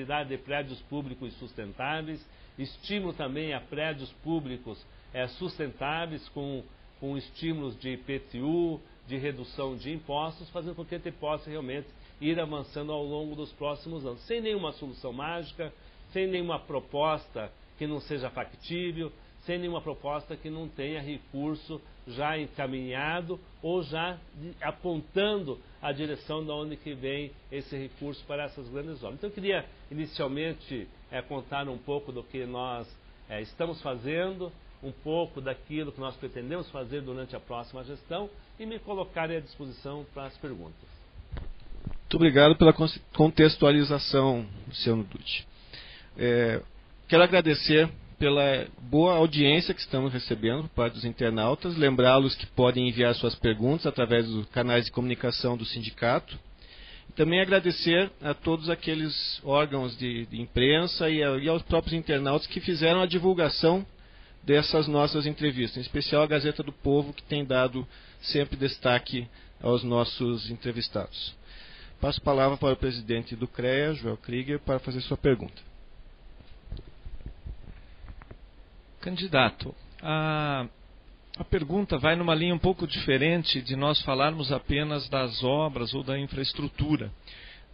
viabilidade de prédios públicos sustentáveis, estímulo também a prédios públicos sustentáveis com estímulos de IPTU, de redução de impostos, fazendo com que a gente possa realmente ir avançando ao longo dos próximos anos, sem nenhuma solução mágica, sem nenhuma proposta que não seja factível, sem nenhuma proposta que não tenha recurso já encaminhado ou já apontando a direção de onde que vem esse recurso para essas grandes obras. Então eu queria inicialmente contar um pouco do que nós estamos fazendo, um pouco daquilo que nós pretendemos fazer durante a próxima gestão e me colocar à disposição para as perguntas. Muito obrigado pela contextualização, Luciano Dutti. Quero agradecer pela boa audiência que estamos recebendo por parte dos internautas, lembrá-los que podem enviar suas perguntas através dos canais de comunicação do sindicato. Também agradecer a todos aqueles órgãos de imprensa e aos próprios internautas que fizeram a divulgação dessas nossas entrevistas, em especial a Gazeta do Povo, que tem dado sempre destaque aos nossos entrevistados. Passo a palavra para o presidente do CREA, Joel Krieger, para fazer sua pergunta. Candidato, a pergunta vai numa linha um pouco diferente de nós falarmos apenas das obras ou da infraestrutura.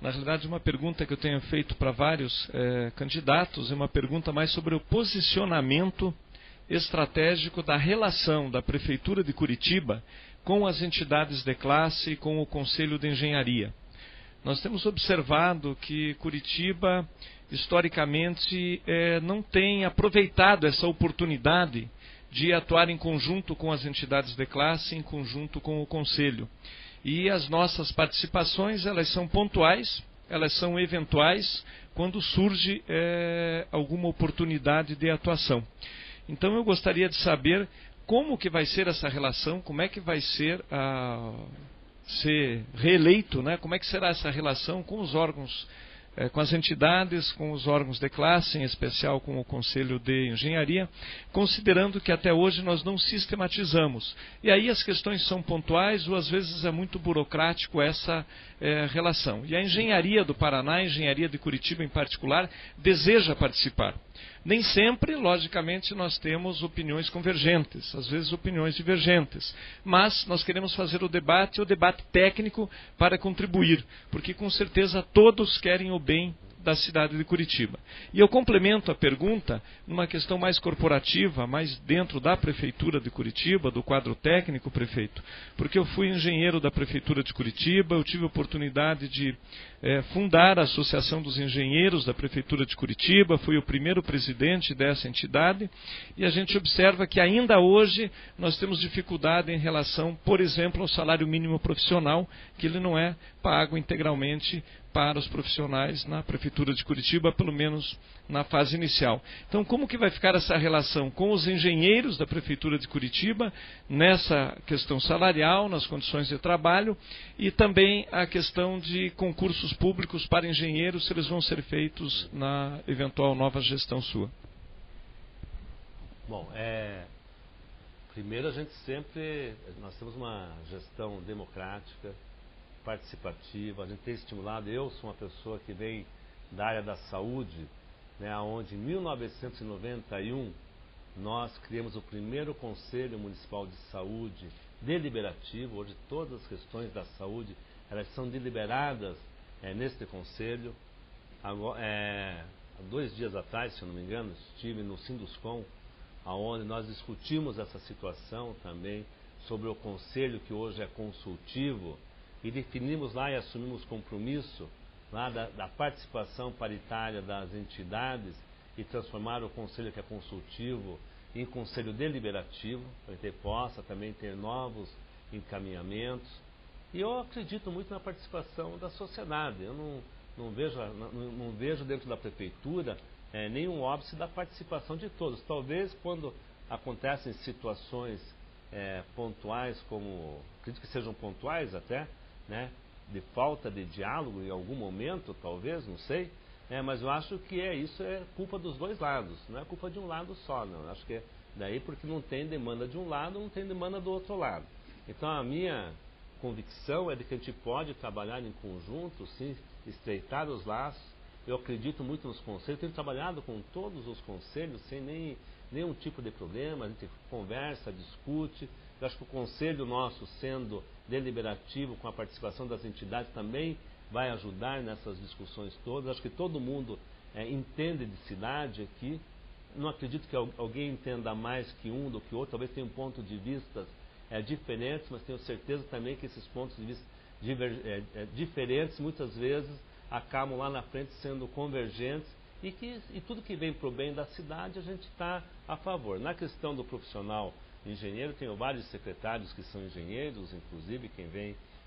Na realidade, uma pergunta que eu tenho feito para vários candidatos é uma pergunta mais sobre o posicionamento estratégico da relação da Prefeitura de Curitiba com as entidades de classe e com o Conselho de Engenharia. Nós temos observado que Curitiba, historicamente, não tem aproveitado essa oportunidade de atuar em conjunto com as entidades de classe, em conjunto com o Conselho. E as nossas participações, elas são pontuais, elas são eventuais, quando surge alguma oportunidade de atuação. Então eu gostaria de saber como que vai ser essa relação, como é que vai ser ser reeleito, né? Como é que será essa relação com os órgãos, com as entidades, com os órgãos de classe, em especial com o Conselho de Engenharia, considerando que até hoje nós não sistematizamos. E aí as questões são pontuais ou às vezes é muito burocrático essa relação. E a Engenharia do Paraná, a Engenharia de Curitiba em particular, deseja participar. Nem sempre, logicamente, nós temos opiniões convergentes, às vezes opiniões divergentes, mas nós queremos fazer o debate técnico para contribuir, porque com certeza todos querem o bem da cidade de Curitiba. E eu complemento a pergunta numa questão mais corporativa, mais dentro da Prefeitura de Curitiba, do quadro técnico, prefeito, porque eu fui engenheiro da Prefeitura de Curitiba, eu tive a oportunidade de fundar a Associação dos Engenheiros da Prefeitura de Curitiba, fui o primeiro presidente dessa entidade, e a gente observa que ainda hoje nós temos dificuldade em relação, por exemplo, ao salário mínimo profissional, que ele não é pago integralmente para os profissionais na Prefeitura de Curitiba, pelo menos na fase inicial. Então, como que vai ficar essa relação com os engenheiros da Prefeitura de Curitiba, nessa questão salarial, nas condições de trabalho, e também a questão de concursos públicos para engenheiros, se eles vão ser feitos na eventual nova gestão sua? Bom, primeiro nós temos uma gestão democrática, participativa, a gente tem estimulado, eu sou uma pessoa que vem da área da saúde, né, onde em 1991 nós criamos o primeiro Conselho Municipal de Saúde deliberativo, hoje todas as questões da saúde elas são deliberadas neste conselho. Agora, há 2 dias atrás, se eu não me engano, estive no Sinduscom, onde nós discutimos essa situação também sobre o conselho que hoje é consultivo, e definimos lá e assumimos compromisso lá da participação paritária das entidades e transformar o conselho que é consultivo em conselho deliberativo, para que possa também ter novos encaminhamentos. E eu acredito muito na participação da sociedade. Eu não vejo dentro da prefeitura nenhum óbice da participação de todos. Talvez quando acontecem situações pontuais, como acredito que sejam pontuais até, né, de falta de diálogo em algum momento, talvez, não sei, mas eu acho que isso é culpa dos dois lados, não é culpa de um lado só, não. Eu acho que é daí porque não tem demanda de um lado, não tem demanda do outro lado. Então a minha convicção é de que a gente pode trabalhar em conjunto, sim, estreitar os laços, eu acredito muito nos conselhos, tenho trabalhado com todos os conselhos sem nenhum tipo de problema, a gente conversa, discute. Eu acho que o conselho nosso, sendo deliberativo, com a participação das entidades, também vai ajudar nessas discussões todas. Eu acho que todo mundo entende de cidade aqui. Não acredito que alguém entenda mais que um do que outro, talvez tenha um ponto de vista diferentes, mas tenho certeza também que esses pontos de vista diferentes muitas vezes acabam lá na frente sendo convergentes e tudo que vem para o bem da cidade a gente está a favor. Na questão do profissional engenheiro, tenho vários secretários que são engenheiros, inclusive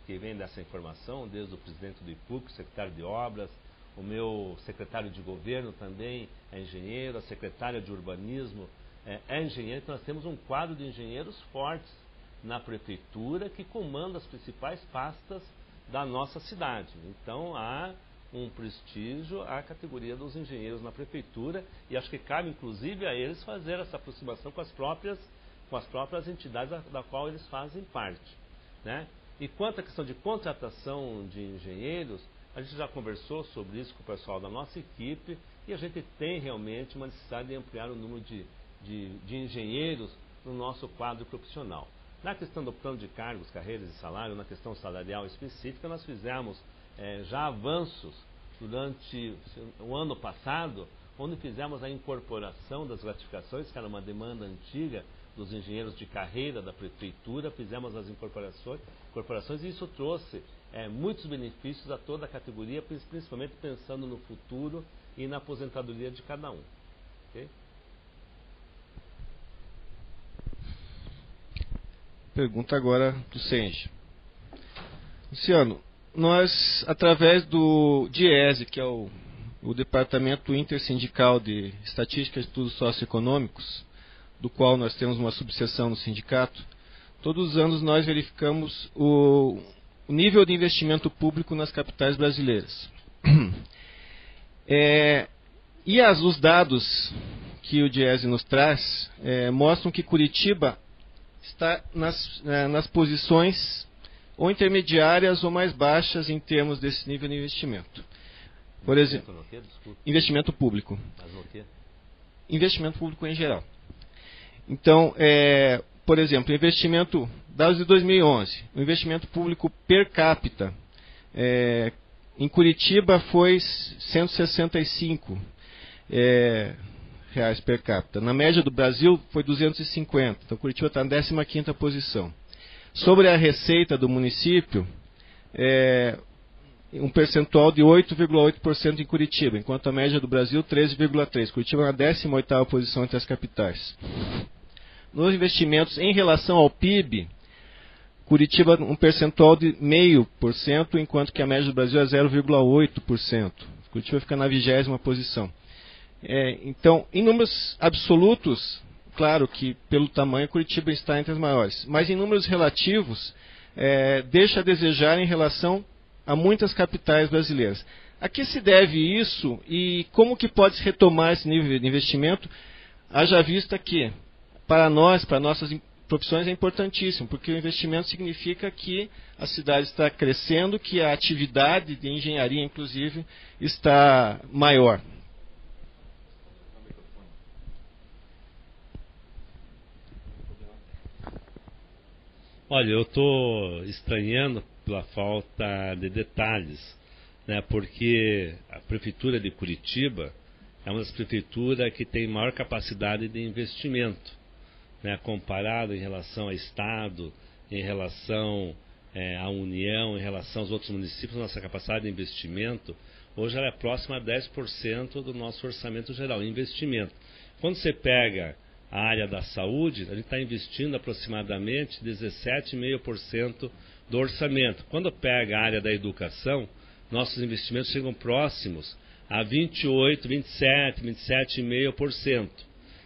quem vem dessa informação, desde o presidente do IPUC, o secretário de obras, o meu secretário de governo também é engenheiro, a secretária de urbanismo é engenheiro. Então nós temos um quadro de engenheiros fortes na prefeitura que comanda as principais pastas da nossa cidade. Então há um prestígio à categoria dos engenheiros na prefeitura e acho que cabe inclusive a eles fazer essa aproximação com as próprias entidades da qual eles fazem parte, né? E quanto à questão de contratação de engenheiros, a gente já conversou sobre isso com o pessoal da nossa equipe e a gente tem realmente uma necessidade de ampliar o número de engenheiros no nosso quadro profissional. Na questão do plano de cargos, carreiras e salário, na questão salarial específica, nós fizemos já avanços durante o ano passado, onde fizemos a incorporação das gratificações, que era uma demanda antiga dos engenheiros de carreira da prefeitura, fizemos as incorporações e isso trouxe muitos benefícios a toda a categoria, principalmente pensando no futuro e na aposentadoria de cada um. Okay? Pergunta agora do Senge. Luciano, nós, através do DIESE, que é o Departamento Intersindical de Estatística e Estudos Socioeconômicos, do qual nós temos uma subseção no sindicato, todos os anos nós verificamos o nível de investimento público nas capitais brasileiras. Os dados que o DIESE nos traz mostram que Curitiba está nas posições ou intermediárias ou mais baixas em termos desse nível de investimento. Por exemplo, investimento público. Mas no quê? Investimento público em geral. Então, por exemplo, investimento, dados de 2011, o investimento público per capita em Curitiba foi 165 reais per capita. Na média do Brasil foi 250, então Curitiba está na 15ª posição. Sobre a receita do município, um percentual de 8,8% em Curitiba, enquanto a média do Brasil 13,3%. Curitiba na 18ª posição entre as capitais. Nos investimentos em relação ao PIB, Curitiba um percentual de 0,5%, enquanto que a média do Brasil é 0,8%. Curitiba fica na 20ª posição. Então, em números absolutos, claro que pelo tamanho Curitiba está entre as maiores, mas em números relativos, deixa a desejar em relação a muitas capitais brasileiras. A que se deve isso e como que pode se retomar esse nível de investimento, haja vista que, para nós, para nossas profissões, é importantíssimo, porque o investimento significa que a cidade está crescendo, que a atividade de engenharia, inclusive, está maior. Olha, eu estou estranhando pela falta de detalhes, né, porque a Prefeitura de Curitiba é uma das prefeituras que tem maior capacidade de investimento, né, comparado em relação ao Estado, em relação à União, em relação aos outros municípios. Nossa capacidade de investimento hoje ela é próxima a 10% do nosso orçamento geral, investimento. Quando você pega a área da saúde, a gente está investindo aproximadamente 17,5% do orçamento. Quando pega a área da educação, nossos investimentos chegam próximos a 28%, 27%, 27,5%.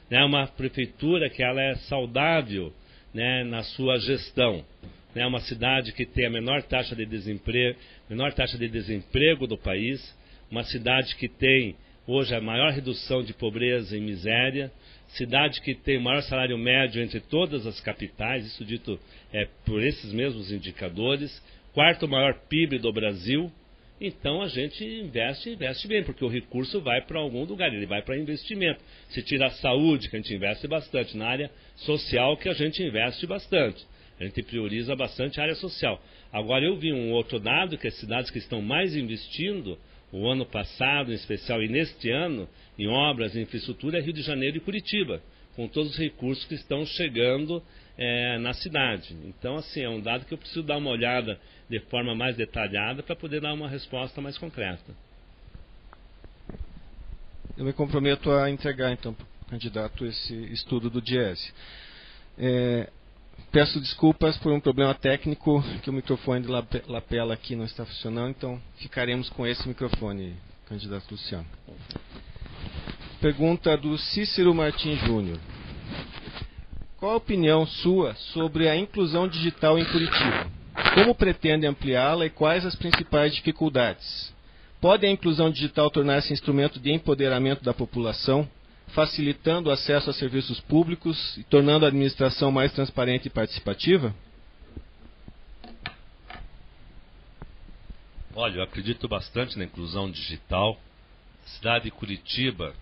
É uma prefeitura que ela é saudável, né, na sua gestão. É uma cidade que tem a menor taxa de desemprego do país, uma cidade que tem hoje a maior redução de pobreza e miséria, cidade que tem o maior salário médio entre todas as capitais, isso dito por esses mesmos indicadores, quarto maior PIB do Brasil, então a gente investe bem, porque o recurso vai para algum lugar, ele vai para investimento. Se tira a saúde, que a gente investe bastante, na área social que a gente investe bastante. A gente prioriza bastante a área social. Agora eu vi um outro dado, que as cidades que estão mais investindo, o ano passado em especial e neste ano, em obras e infraestrutura, é Rio de Janeiro e Curitiba, com todos os recursos que estão chegando na cidade. Então, assim, é um dado que eu preciso dar uma olhada de forma mais detalhada para poder dar uma resposta mais concreta. Eu me comprometo a entregar, então, para o candidato esse estudo do Diese. Peço desculpas por um problema técnico, que o microfone de lapela aqui não está funcionando, então ficaremos com esse microfone, candidato Luciano. Pergunta do Cícero Martins Júnior. Qual a opinião sua sobre a inclusão digital em Curitiba? Como pretende ampliá-la e quais as principais dificuldades? Pode a inclusão digital tornar-se instrumento de empoderamento da população, facilitando o acesso a serviços públicos e tornando a administração mais transparente e participativa? Olha, eu acredito bastante na inclusão digital. A cidade de Curitiba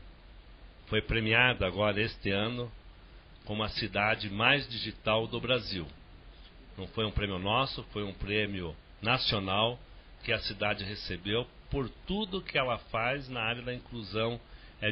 foi premiada agora este ano como a cidade mais digital do Brasil. Não foi um prêmio nosso, foi um prêmio nacional que a cidade recebeu por tudo que ela faz na área da inclusão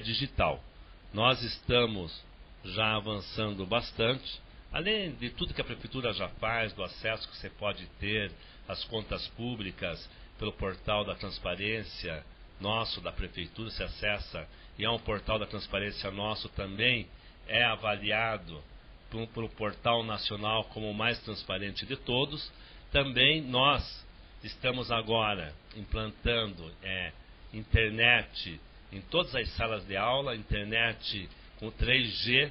digital. Nós estamos já avançando bastante, além de tudo que a Prefeitura já faz, do acesso que você pode ter às contas públicas pelo portal da transparência nosso da Prefeitura, se acessa, e é um portal da transparência nosso também, é avaliado pelo portal nacional como o mais transparente de todos. Também nós estamos agora implantando internet em todas as salas de aula, internet com 3G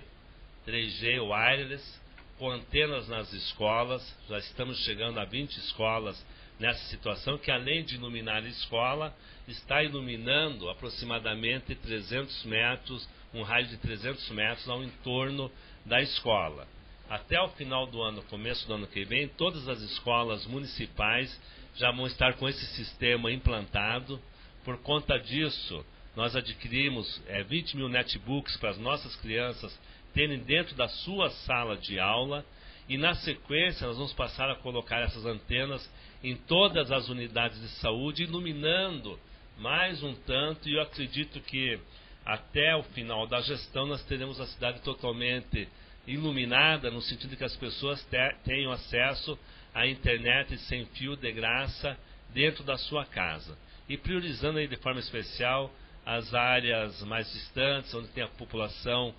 wireless, com antenas nas escolas. Já estamos chegando a 20 escolas nessa situação, que além de iluminar a escola, está iluminando aproximadamente 300 metros, um raio de 300 metros ao entorno da escola. Até o final do ano, começo do ano que vem, todas as escolas municipais já vão estar com esse sistema implantado. Por conta disso, nós adquirimos 20 mil netbooks para as nossas crianças terem dentro da sua sala de aula, e na sequência nós vamos passar a colocar essas antenas em todas as unidades de saúde, iluminando mais um tanto, e eu acredito que até o final da gestão nós teremos a cidade totalmente iluminada, no sentido de que as pessoas tenham acesso à internet sem fio de graça dentro da sua casa, e priorizando aí de forma especial as áreas mais distantes, onde tem a população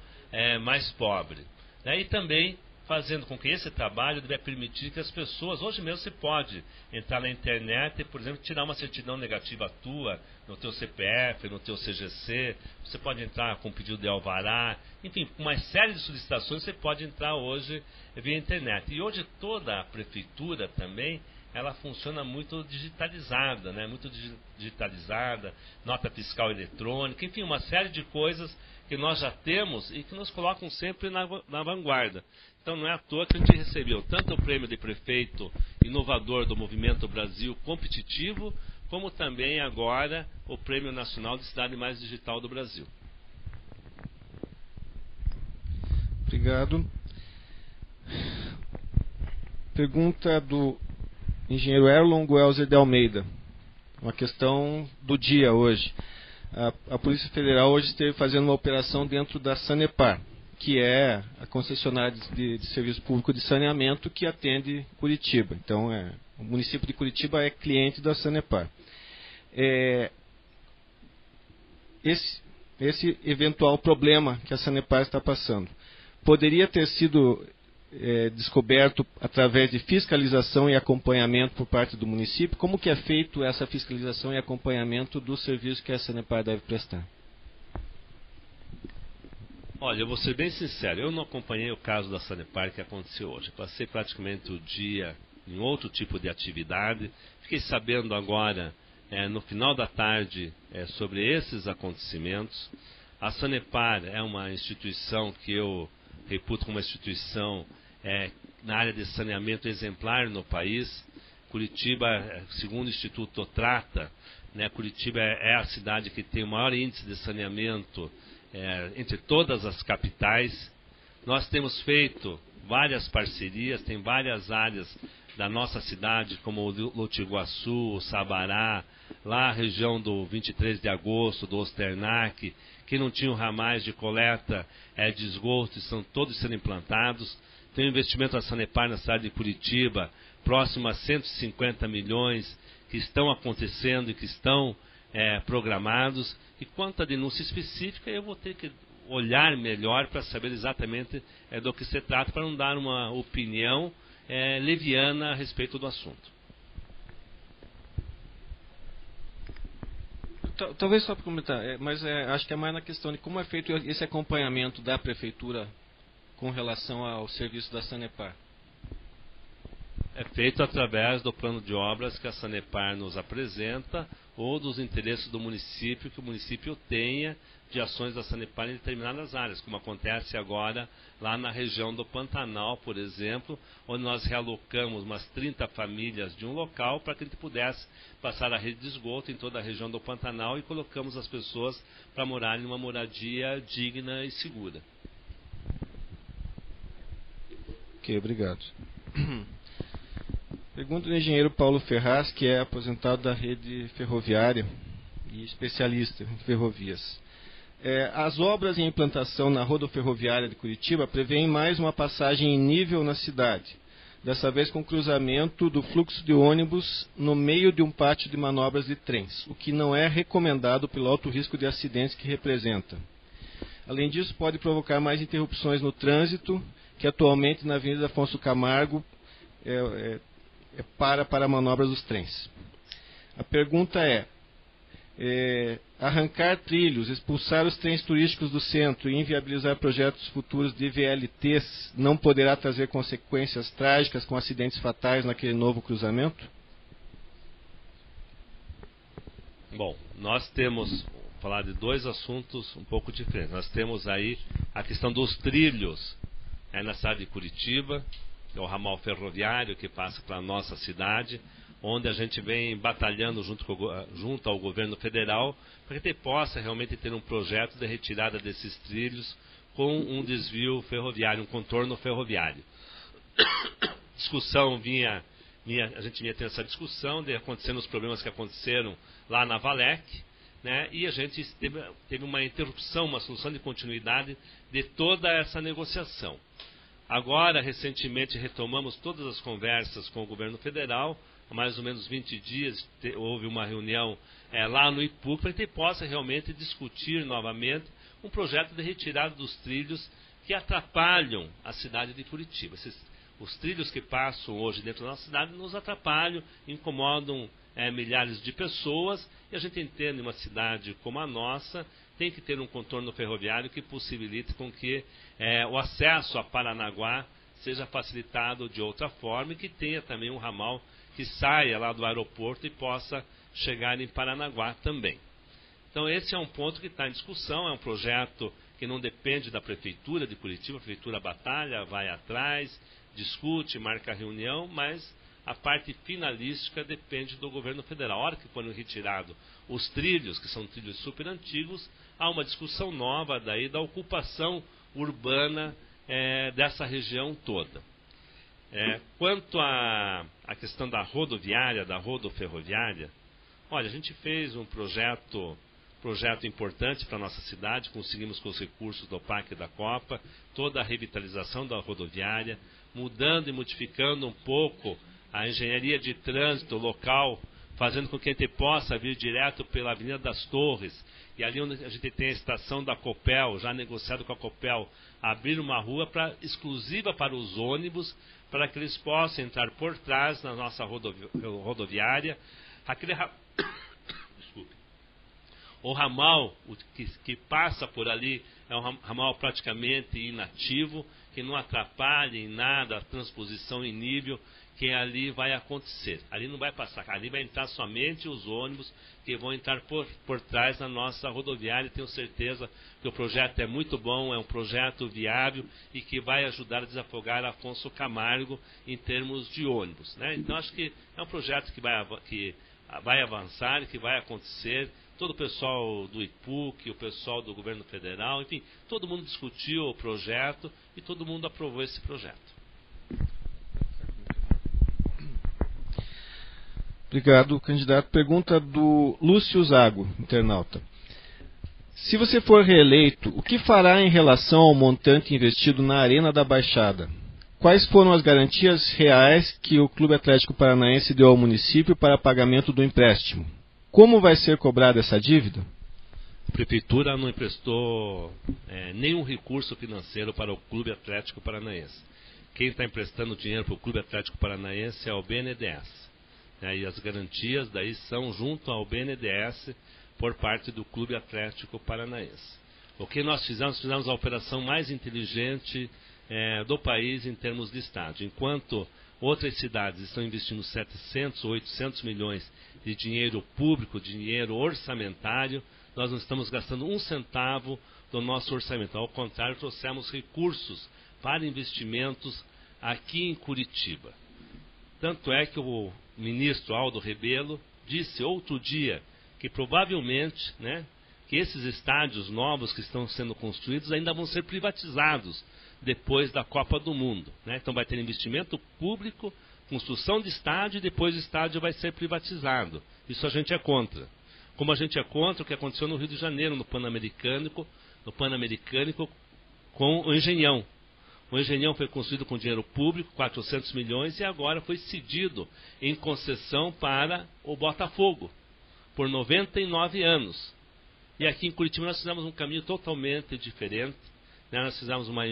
mais pobre, né? E também fazendo com que esse trabalho deve permitir que as pessoas, hoje mesmo você pode entrar na internet e, por exemplo, tirar uma certidão negativa tua no teu CPF, no teu CGC, você pode entrar com pedido de alvará, enfim, com uma série de solicitações você pode entrar hoje via internet. E hoje toda a prefeitura também, ela funciona muito digitalizada, né? Muito digitalizada, nota fiscal eletrônica, enfim, uma série de coisas que nós já temos e que nos colocam sempre na vanguarda. Então não é à toa que a gente recebeu tanto o prêmio de prefeito inovador do Movimento Brasil Competitivo, como também agora o prêmio nacional de cidade mais digital do Brasil. Obrigado. Pergunta do engenheiro Erlon Guelzer de Almeida. Uma questão do dia hoje. A Polícia Federal hoje esteve fazendo uma operação dentro da Sanepar, que é a concessionária de serviço público de saneamento que atende Curitiba. Então, o município de Curitiba é cliente da Sanepar. Esse eventual problema que a Sanepar está passando poderia ter sido descoberto através de fiscalização e acompanhamento por parte do município? Como que é feito essa fiscalização e acompanhamento do serviço que a Sanepar deve prestar? Olha, eu vou ser bem sincero, eu não acompanhei o caso da Sanepar que aconteceu hoje. Passei praticamente o dia em outro tipo de atividade. Fiquei sabendo agora, no final da tarde, sobre esses acontecimentos. A Sanepar é uma instituição que eu reputo como uma instituição na área de saneamento exemplar no país, Curitiba, segundo o Instituto Otrata, né, Curitiba é a cidade que tem o maior índice de saneamento entre todas as capitais. Nós temos feito várias parcerias, tem várias áreas da nossa cidade, como o Lotiguaçu, o Sabará, lá a região do 23 de agosto, do Osternac, que não tinham ramais de coleta de esgoto, estão todos sendo implantados. Tem um investimento da Sanepar na cidade de Curitiba, próximo a 150 milhões, que estão acontecendo e que estão programados. E quanto à denúncia específica, eu vou ter que olhar melhor para saber exatamente do que se trata, para não dar uma opinião leviana a respeito do assunto. Talvez só para comentar, mas acho que é mais na questão de como é feito esse acompanhamento da Prefeitura com relação ao serviço da Sanepar. É feito através do plano de obras que a Sanepar nos apresenta ou dos interesses do município, que o município tenha de ações da Sanepar em determinadas áreas, como acontece agora lá na região do Pantanal, por exemplo, onde nós realocamos umas 30 famílias de um local para que a gente pudesse passar a rede de esgoto em toda a região do Pantanal e colocamos as pessoas para morarem em uma moradia digna e segura. Ok, obrigado. Pergunta do engenheiro Paulo Ferraz, que é aposentado da rede ferroviária e especialista em ferrovias. As obras em implantação na rodoferroviária de Curitiba prevêem mais uma passagem em nível na cidade, dessa vez com cruzamento do fluxo de ônibus no meio de um pátio de manobras de trens, o que não é recomendado pelo alto risco de acidentes que representa. Além disso, pode provocar mais interrupções no trânsito, que atualmente na Avenida Afonso Camargo para manobras dos trens. A pergunta arrancar trilhos, expulsar os trens turísticos do centro e inviabilizar projetos futuros de VLTs não poderá trazer consequências trágicas com acidentes fatais naquele novo cruzamento? Bom, nós temos falar de dois assuntos um pouco diferentes. Nós temos aí a questão dos trilhos na cidade de Curitiba, que é o ramal ferroviário que passa para a nossa cidade, onde a gente vem batalhando junto ao governo federal para que possa realmente ter um projeto de retirada desses trilhos com um desvio ferroviário, um contorno ferroviário. Discussão a gente vinha tendo essa discussão de acontecendo os problemas que aconteceram lá na Valec, né, e a gente teve uma interrupção, uma solução de continuidade de toda essa negociação. Agora, recentemente, retomamos todas as conversas com o governo federal. Há mais ou menos 20 dias houve uma reunião lá no IPUC para que a gente possa realmente discutir novamente um projeto de retirada dos trilhos que atrapalham a cidade de Curitiba. Os trilhos que passam hoje dentro da nossa cidade nos atrapalham, incomodam milhares de pessoas, e a gente entende uma cidade como a nossa tem que ter um contorno ferroviário que possibilite com que o acesso a Paranaguá seja facilitado de outra forma e que tenha também um ramal que saia lá do aeroporto e possa chegar em Paranaguá também. Então esse é um ponto que está em discussão, é um projeto que não depende da Prefeitura de Curitiba, a Prefeitura batalha, vai atrás, discute, marca reunião, mas a parte finalística depende do governo federal. A hora que forem retirados os trilhos, que são trilhos super antigos, há uma discussão nova daí da ocupação urbana dessa região toda. Quanto à questão da rodoviária, da rodoferroviária, olha, a gente fez um projeto importante para a nossa cidade, conseguimos com os recursos do PAC e da Copa, toda a revitalização da rodoviária, mudando e modificando um pouco a engenharia de trânsito local, fazendo com que a gente possa vir direto pela Avenida das Torres, e ali onde a gente tem a estação da Copel, já negociado com a Copel, abrir uma rua exclusiva para os ônibus, para que eles possam entrar por trás na nossa rodoviária. Desculpe. O ramal que passa por ali é um ramal praticamente inativo, que não atrapalhe em nada a transposição em nível que ali vai acontecer. Ali não vai passar, ali vai entrar somente os ônibus que vão entrar por trás da nossa rodoviária. Tenho certeza que o projeto é muito bom, é um projeto viável e que vai ajudar a desafogar Afonso Camargo em termos de ônibus, né? Então acho que é um projeto que vai avançar, que vai acontecer. Todo o pessoal do IPUC, o pessoal do governo federal, enfim, todo mundo discutiu o projeto e todo mundo aprovou esse projeto. Obrigado, candidato. Pergunta do Lúcio Zago, internauta. Se você for reeleito, o que fará em relação ao montante investido na Arena da Baixada? Quais foram as garantias reais que o Clube Atlético Paranaense deu ao município para pagamento do empréstimo? Como vai ser cobrada essa dívida? A Prefeitura não emprestou nenhum recurso financeiro para o Clube Atlético Paranaense. Quem está emprestando dinheiro para o Clube Atlético Paranaense é o BNDES. E as garantias daí são junto ao BNDES por parte do Clube Atlético Paranaense. O que nós fizemos? Fizemos a operação mais inteligente do país em termos de estádio. Enquanto outras cidades estão investindo 700 ou 800 milhões de dinheiro público, dinheiro orçamentário, nós não estamos gastando um centavo do nosso orçamento. Ao contrário, trouxemos recursos para investimentos aqui em Curitiba. Tanto é que o ministro Aldo Rebelo disse outro dia que provavelmente, que esses estádios novos que estão sendo construídos ainda vão ser privatizados depois da Copa do Mundo, Então vai ter investimento público, construção de estádio e depois o estádio vai ser privatizado. Isso a gente é contra. Como a gente é contra o que aconteceu no Rio de Janeiro, no Pan-Americânico com o Engenhão. O Engenhão foi construído com dinheiro público, 400 milhões, e agora foi cedido em concessão para o Botafogo, por 99 anos. E aqui em Curitiba nós fizemos um caminho totalmente diferente. Nós fizemos uma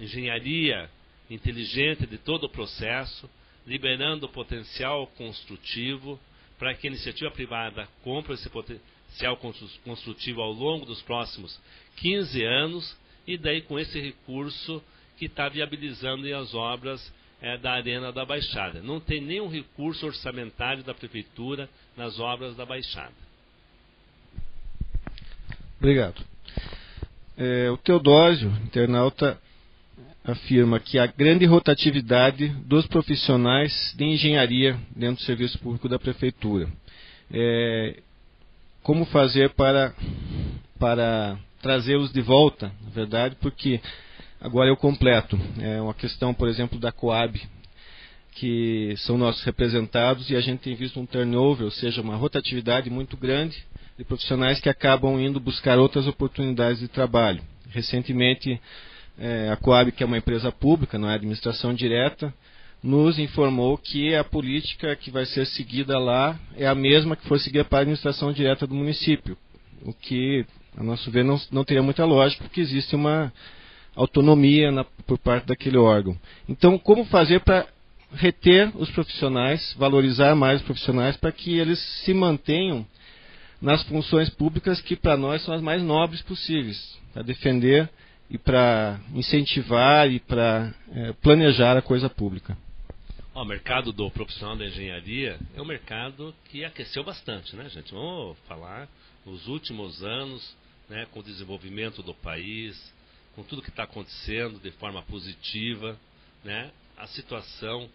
engenharia inteligente de todo o processo, liberando o potencial construtivo para que a iniciativa privada compre esse potencial construtivo ao longo dos próximos 15 anos, e daí com esse recurso que está viabilizando as obras da Arena da Baixada. Não tem nenhum recurso orçamentário da Prefeitura nas obras da Baixada. Obrigado. O Teodósio, internauta, afirma que há grande rotatividade dos profissionais de engenharia dentro do serviço público da Prefeitura. Como fazer para trazê-los de volta, na verdade, porque agora eu completo. É uma questão, por exemplo, da Coab, que são nossos representados, e a gente tem visto um turnover, ou seja, uma rotatividade muito grande de profissionais que acabam indo buscar outras oportunidades de trabalho. Recentemente, a Coab, que é uma empresa pública, não é administração direta, nos informou que a política que vai ser seguida lá é a mesma que foi seguida para a administração direta do município, o que, a nosso ver, não teria muita lógica, porque existe uma autonomia por parte daquele órgão. Então, como fazer para reter os profissionais, valorizar mais os profissionais, para que eles se mantenham nas funções públicas que para nós são as mais nobres possíveis, para defender e para incentivar e para planejar a coisa pública? O mercado do profissional da engenharia é um mercado que aqueceu bastante, gente? Vamos falar, nos últimos anos, com o desenvolvimento do país, com tudo que está acontecendo de forma positiva, a situação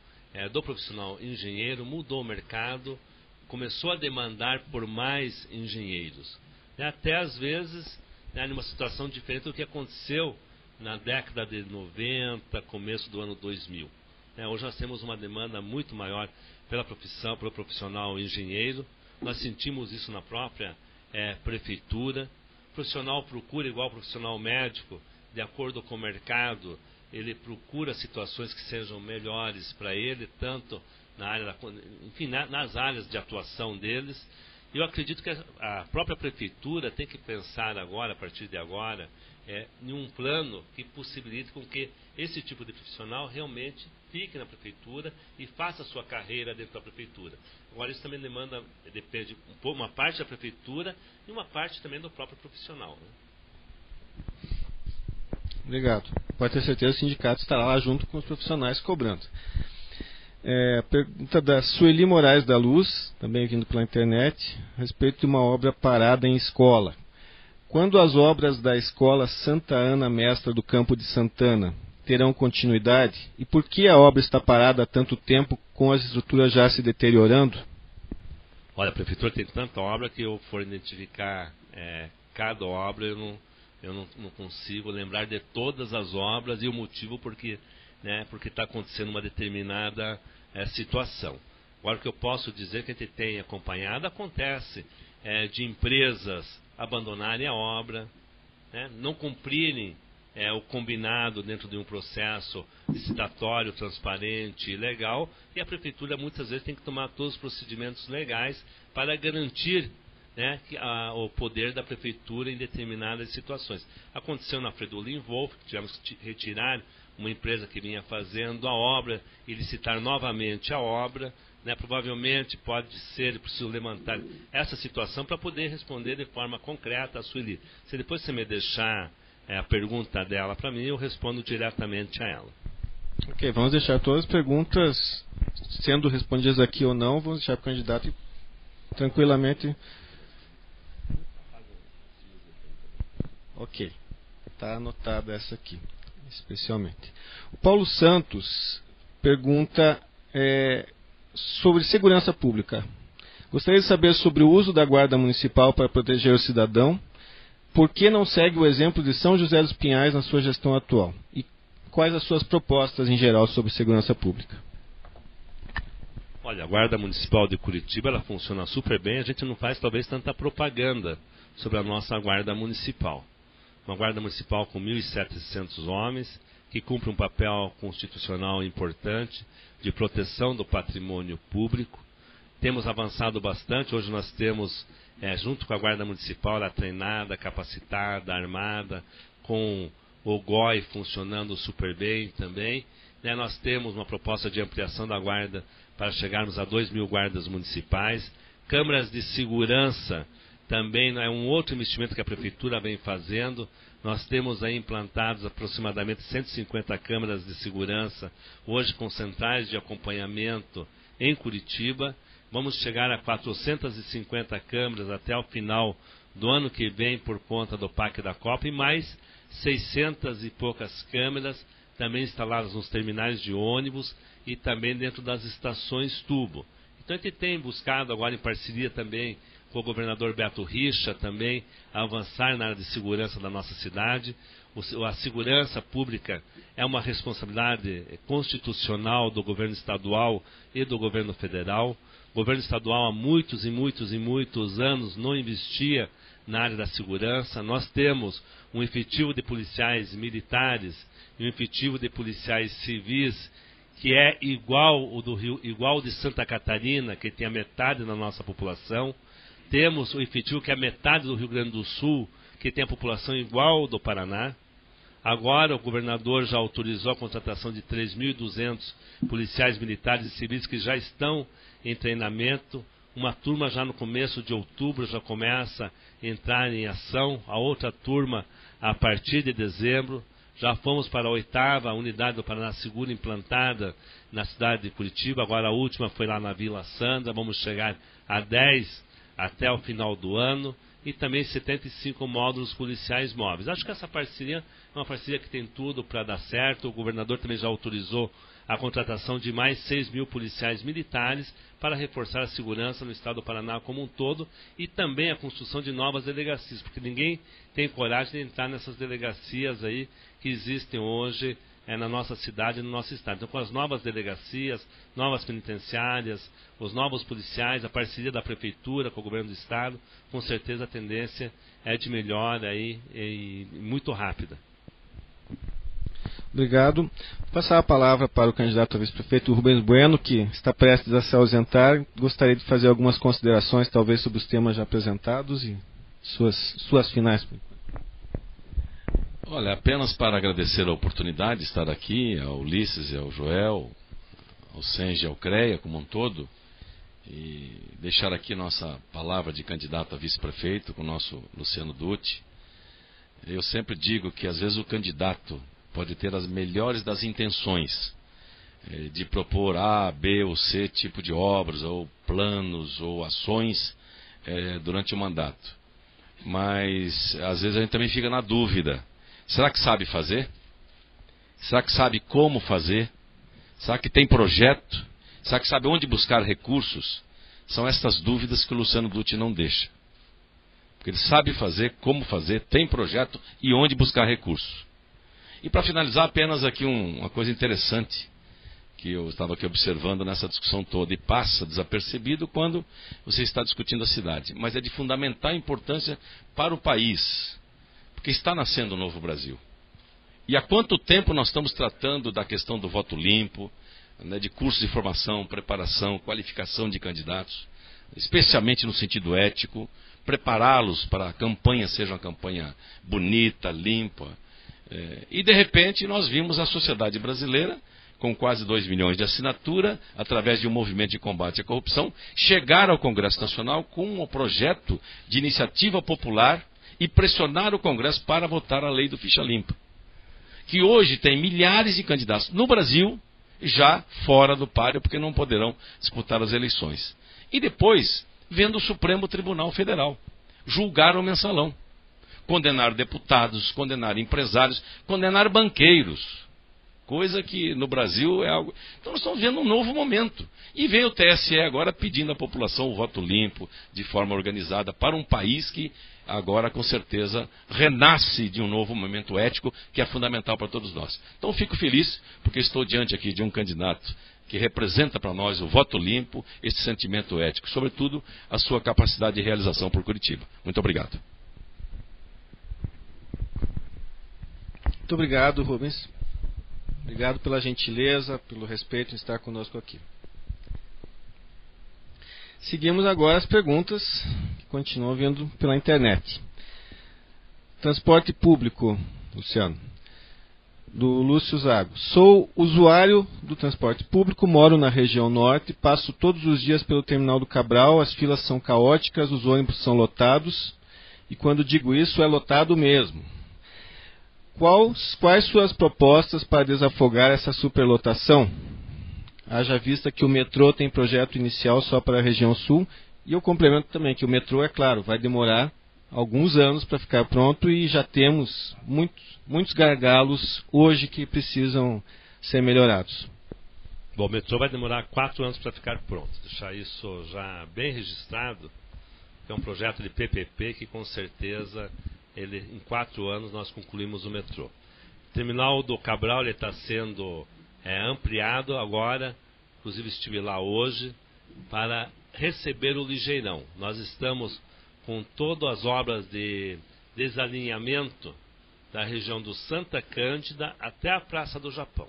do profissional engenheiro mudou o mercado, começou a demandar por mais engenheiros. Até às vezes, numa situação diferente do que aconteceu na década de 90, começo do ano 2000. Hoje nós temos uma demanda muito maior pela profissão, pelo profissional engenheiro. Nós sentimos isso na própria prefeitura. O profissional procura, igual o profissional médico, de acordo com o mercado, ele procura situações que sejam melhores para ele, tanto na área nas áreas de atuação deles. Eu acredito que a própria prefeitura tem que pensar agora, a partir de agora, em um plano que possibilite com que esse tipo de profissional realmente fique na prefeitura e faça a sua carreira dentro da prefeitura. Agora, isso também depende uma parte da prefeitura e uma parte também do próprio profissional. Obrigado. Pode ter certeza que o sindicato estará lá junto com os profissionais cobrando. Pergunta da Sueli Moraes da Luz, também vindo pela internet, a respeito de uma obra parada em escola. Quando as obras da escola Santa Ana Mestra do Campo de Santana terão continuidade? E por que a obra está parada há tanto tempo, com as estruturas já se deteriorando? Olha, a prefeitura tem tanta obra que eu for identificar cada obra, eu não consigo lembrar de todas as obras e o motivo porque está acontecendo uma determinada situação. Agora, o que eu posso dizer que a gente tem acompanhado acontece de empresas abandonarem a obra, não cumprirem o combinado dentro de um processo licitatório, transparente e legal, e a prefeitura muitas vezes tem que tomar todos os procedimentos legais para garantir o poder da prefeitura em determinadas situações. Aconteceu na Fredolin Wolf, que tivemos que retirar uma empresa que vinha fazendo a obra e licitar novamente a obra. Provavelmente pode ser preciso levantar essa situação para poder responder de forma concreta a Sueli. Se depois você me deixar a pergunta dela para mim, eu respondo diretamente a ela. Ok, vamos deixar todas as perguntas sendo respondidas aqui ou não, vamos deixar para o candidato tranquilamente. Ok, está anotada essa aqui, especialmente. O Paulo Santos pergunta sobre segurança pública. Gostaria de saber sobre o uso da Guarda Municipal para proteger o cidadão. Por que não segue o exemplo de São José dos Pinhais na sua gestão atual? E quais as suas propostas em geral sobre segurança pública? Olha, a Guarda Municipal de Curitiba ela funciona super bem. A gente não faz talvez tanta propaganda sobre a nossa Guarda Municipal. Uma Guarda Municipal com 1.700 homens, que cumpre um papel constitucional importante de proteção do patrimônio público. Temos avançado bastante. Hoje nós temos, junto com a Guarda Municipal, ela treinada, capacitada, armada, com o GOI funcionando super bem também. Nós temos uma proposta de ampliação da Guarda para chegarmos a 2.000 guardas municipais. Câmaras de segurança também é um outro investimento que a Prefeitura vem fazendo. Nós temos aí implantados aproximadamente 150 câmaras de segurança, hoje com centrais de acompanhamento em Curitiba. Vamos chegar a 450 câmaras até o final do ano que vem por conta do PAC da Copa, e mais 600 e poucas câmeras também instaladas nos terminais de ônibus e também dentro das estações tubo. Então a gente tem buscado agora em parceria também com o governador Beto Richa também avançar na área de segurança da nossa cidade. A segurança pública é uma responsabilidade constitucional do governo estadual e do governo federal. O governo estadual há muitos anos não investia na área da segurança. Nós temos um efetivo de policiais militares e um efetivo de policiais civis que é igual igual de Santa Catarina, que tem a metade da nossa população. Temos o efetivo que é a metade do Rio Grande do Sul, que tem a população igual do Paraná. Agora o governador já autorizou a contratação de 3.200 policiais militares e civis que já estão em treinamento. Uma turma já no começo de outubro já começa a entrar em ação, a outra turma a partir de dezembro. Já fomos para a 8ª unidade do Paraná Seguro implantada na cidade de Curitiba, agora a última foi lá na Vila Sandra, vamos chegar a 10 até o final do ano, e também 75 módulos policiais móveis. Acho que essa parceria é uma parceria que tem tudo para dar certo. O governador também já autorizou a contratação de mais 6.000 policiais militares para reforçar a segurança no estado do Paraná como um todo, e também a construção de novas delegacias, porque ninguém tem coragem de entrar nessas delegacias aí que existem hoje na nossa cidade e no nosso estado. Então, com as novas delegacias, novas penitenciárias, os novos policiais, a parceria da Prefeitura com o governo do estado, com certeza a tendência é de melhora aí, e muito rápida. Obrigado. Vou passar a palavra para o candidato a vice-prefeito Rubens Bueno, que está prestes a se ausentar. Gostaria de fazer algumas considerações, talvez, sobre os temas já apresentados e suas finais. Olha, apenas para agradecer a oportunidade de estar aqui, ao Ulisses e ao Joel, ao Senge e ao CREA como um todo, e deixar aqui nossa palavra de candidato a vice-prefeito com o nosso Luciano Dutti. eu sempre digo que às vezes o candidato pode ter as melhores das intenções de propor A, B ou C tipo de obras, ou planos, ou ações durante o mandato. Mas às vezes a gente também fica na dúvida. Será que sabe fazer? Será que sabe como fazer? Será que tem projeto? Será que sabe onde buscar recursos? São essas dúvidas que o Luciano Dutti não deixa. Porque ele sabe fazer, como fazer, tem projeto e onde buscar recursos. E para finalizar, apenas aqui uma coisa interessante que eu estava aqui observando nessa discussão toda, e passa desapercebido quando você está discutindo a cidade, mas é de fundamental importância para o país, porque está nascendo um novo Brasil. E há quanto tempo nós estamos tratando da questão do voto limpo, né, de cursos de formação, preparação, qualificação de candidatos, especialmente no sentido ético, prepará-los para a campanha seja uma campanha bonita, limpa. E de repente nós vimos a sociedade brasileira, com quase 2 milhões de assinatura, através de um movimento de combate à corrupção, chegar ao Congresso Nacional com um projeto de iniciativa popular e pressionar o Congresso para votar a lei do ficha limpa. Que hoje tem milhares de candidatos no Brasil, já fora do páreo, porque não poderão disputar as eleições. E depois, vendo o Supremo Tribunal Federal julgar o mensalão, condenar deputados, condenar empresários, condenar banqueiros. Coisa que no Brasil é algo... Então nós estamos vendo um novo momento. E vem o TSE agora pedindo à população o voto limpo, de forma organizada, para um país que agora com certeza renasce de um novo momento ético que é fundamental para todos nós. Então fico feliz porque estou diante aqui de um candidato que representa para nós o voto limpo, esse sentimento ético, sobretudo a sua capacidade de realização por Curitiba. Muito obrigado. Muito obrigado, Rubens. Obrigado pela gentileza, pelo respeito em estar conosco aqui. Seguimos agora as perguntas que continuam vindo pela internet. Transporte público, Luciano, do Lúcio Zago. Sou usuário do transporte público, moro na região norte, passo todos os dias pelo terminal do Cabral, as filas são caóticas, os ônibus são lotados, e quando digo isso é lotado mesmo. Quais suas propostas para desafogar essa superlotação? Haja vista que o metrô tem projeto inicial só para a região sul, e eu complemento também que o metrô, é claro, vai demorar alguns anos para ficar pronto e já temos muitos gargalos hoje que precisam ser melhorados. Bom, o metrô vai demorar 4 anos para ficar pronto. Deixar isso já bem registrado, que é um projeto de PPP que com certeza... em 4 anos nós concluímos o metrô. O terminal do Cabral está sendo ampliado agora, inclusive estive lá hoje, para receber o ligeirão. Nós estamos com todas as obras de desalinhamento da região do Santa Cândida até a Praça do Japão.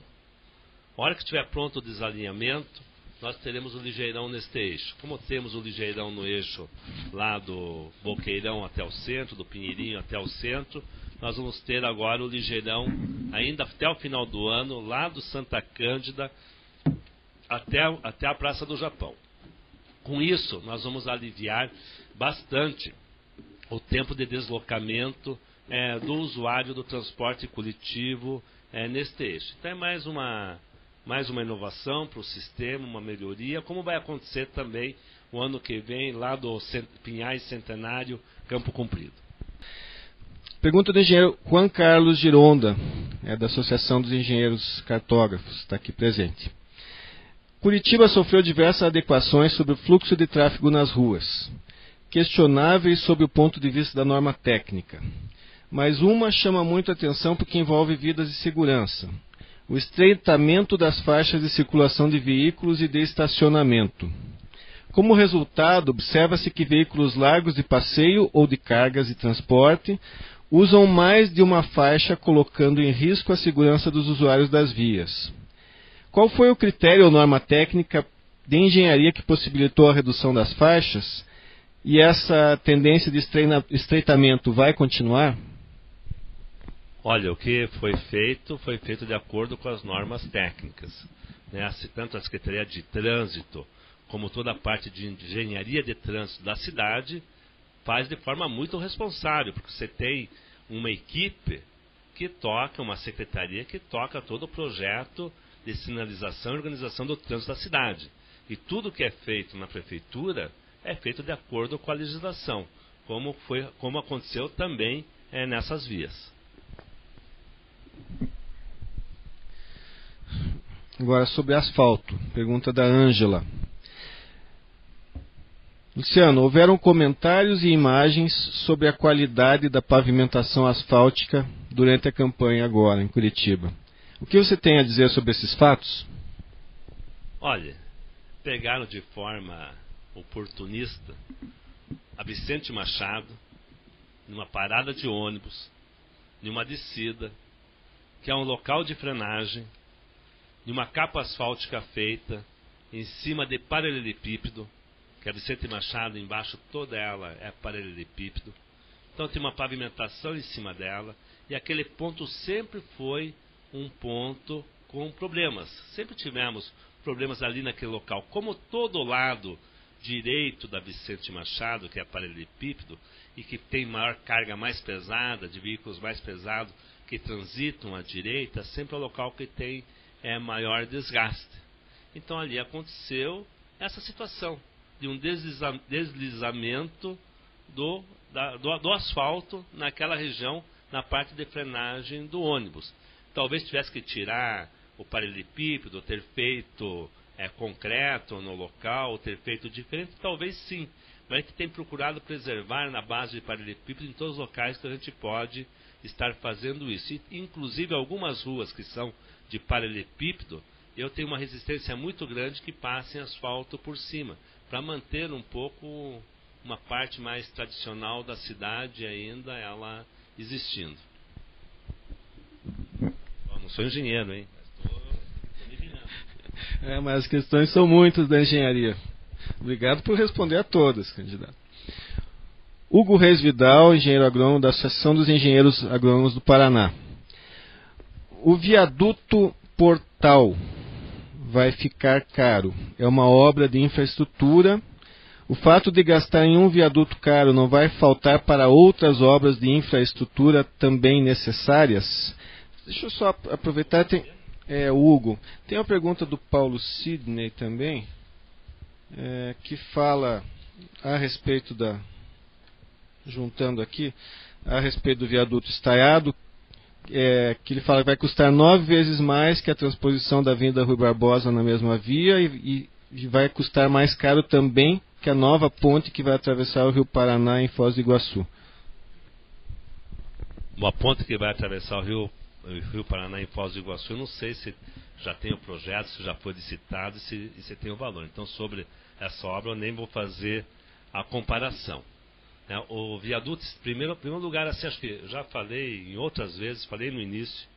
A hora que estiver pronto o desalinhamento, nós teremos o ligeirão neste eixo. Como temos o ligeirão no eixo lá do Boqueirão até o centro, do Pinheirinho até o centro, nós vamos ter agora o ligeirão ainda até o final do ano, lá do Santa Cândida até a Praça do Japão. Com isso, nós vamos aliviar bastante o tempo de deslocamento do usuário do transporte coletivo neste eixo. Então é mais uma inovação para o sistema, uma melhoria, como vai acontecer também o ano que vem, lá do Pinhais Centenário, Campo Comprido. Pergunta do engenheiro Juan Carlos Gironda, da Associação dos Engenheiros Cartógrafos, está aqui presente. Curitiba sofreu diversas adequações sobre o fluxo de tráfego nas ruas, questionáveis sob o ponto de vista da norma técnica, mas uma chama muito a atenção porque envolve vidas de segurança. O estreitamento das faixas de circulação de veículos e de estacionamento. Como resultado, observa-se que veículos largos de passeio ou de cargas e transporte usam mais de uma faixa, colocando em risco a segurança dos usuários das vias. Qual foi o critério ou norma técnica de engenharia que possibilitou a redução das faixas? E essa tendência de estreitamento vai continuar? Olha, o que foi feito de acordo com as normas técnicas. Tanto a Secretaria de Trânsito, como toda a parte de engenharia de trânsito da cidade, faz de forma muito responsável, porque você tem uma equipe que toca, uma secretaria que toca todo o projeto de sinalização e organização do trânsito da cidade. E tudo que é feito na prefeitura é feito de acordo com a legislação, como aconteceu também nessas vias. Agora sobre asfalto, pergunta da Ângela. Luciano, houveram comentários e imagens sobre a qualidade da pavimentação asfáltica durante a campanha agora em Curitiba. O que você tem a dizer sobre esses fatos? Olha, pegaram de forma oportunista a Vicente Machado numa parada de ônibus, numa descida, que é um local de frenagem, numa capa asfáltica feita em cima de paralelepípedo, que a Vicente Machado embaixo toda ela é paralelepípedo. Então tem uma pavimentação em cima dela, e aquele ponto sempre foi um ponto com problemas. Sempre tivemos problemas ali naquele local. Como todo o lado direito da Vicente Machado, que é paralelepípedo, e que tem maior carga mais pesada, de veículos mais pesados que transitam à direita, sempre é o local que tem maior desgaste. Então ali aconteceu essa situação de um deslizamento do asfalto naquela região, na parte de frenagem do ônibus. Talvez tivesse que tirar o paralelepípedo, ter feito concreto no local, ter feito diferente, talvez sim. Mas a gente tem procurado preservar na base de paralelepípedo em todos os locais que a gente pode estar fazendo isso. E, inclusive algumas ruas que são de paralelepípedo, eu tenho uma resistência muito grande que passem asfalto por cima, para manter um pouco uma parte mais tradicional da cidade ainda ela existindo. Eu não sou engenheiro, hein? Estou me virando. Mas as questões são muitas da engenharia. Obrigado por responder a todas, candidato. Hugo Reis Vidal, engenheiro agrônomo da Associação dos Engenheiros Agrônomos do Paraná. O viaduto Portal vai ficar caro. É uma obra de infraestrutura. O fato de gastar em um viaduto caro não vai faltar para outras obras de infraestrutura também necessárias? Deixa eu só aproveitar. Hugo, tem uma pergunta do Paulo Sidney também, que fala a respeito juntando aqui, a respeito do viaduto estaiado, que ele fala que vai custar 9 vezes mais que a transposição da Avenida Rui Barbosa na mesma via e vai custar mais caro também que a nova ponte que vai atravessar o Rio Paraná em Foz do Iguaçu. Uma ponte que vai atravessar o Rio Paraná em Foz do Iguaçu, eu não sei se já tem o projeto, se já foi licitado e se tem o valor. Então, sobre essa obra, eu nem vou fazer a comparação. O viaduto, em primeiro lugar, assim, acho que eu já falei em outras vezes, falei no início,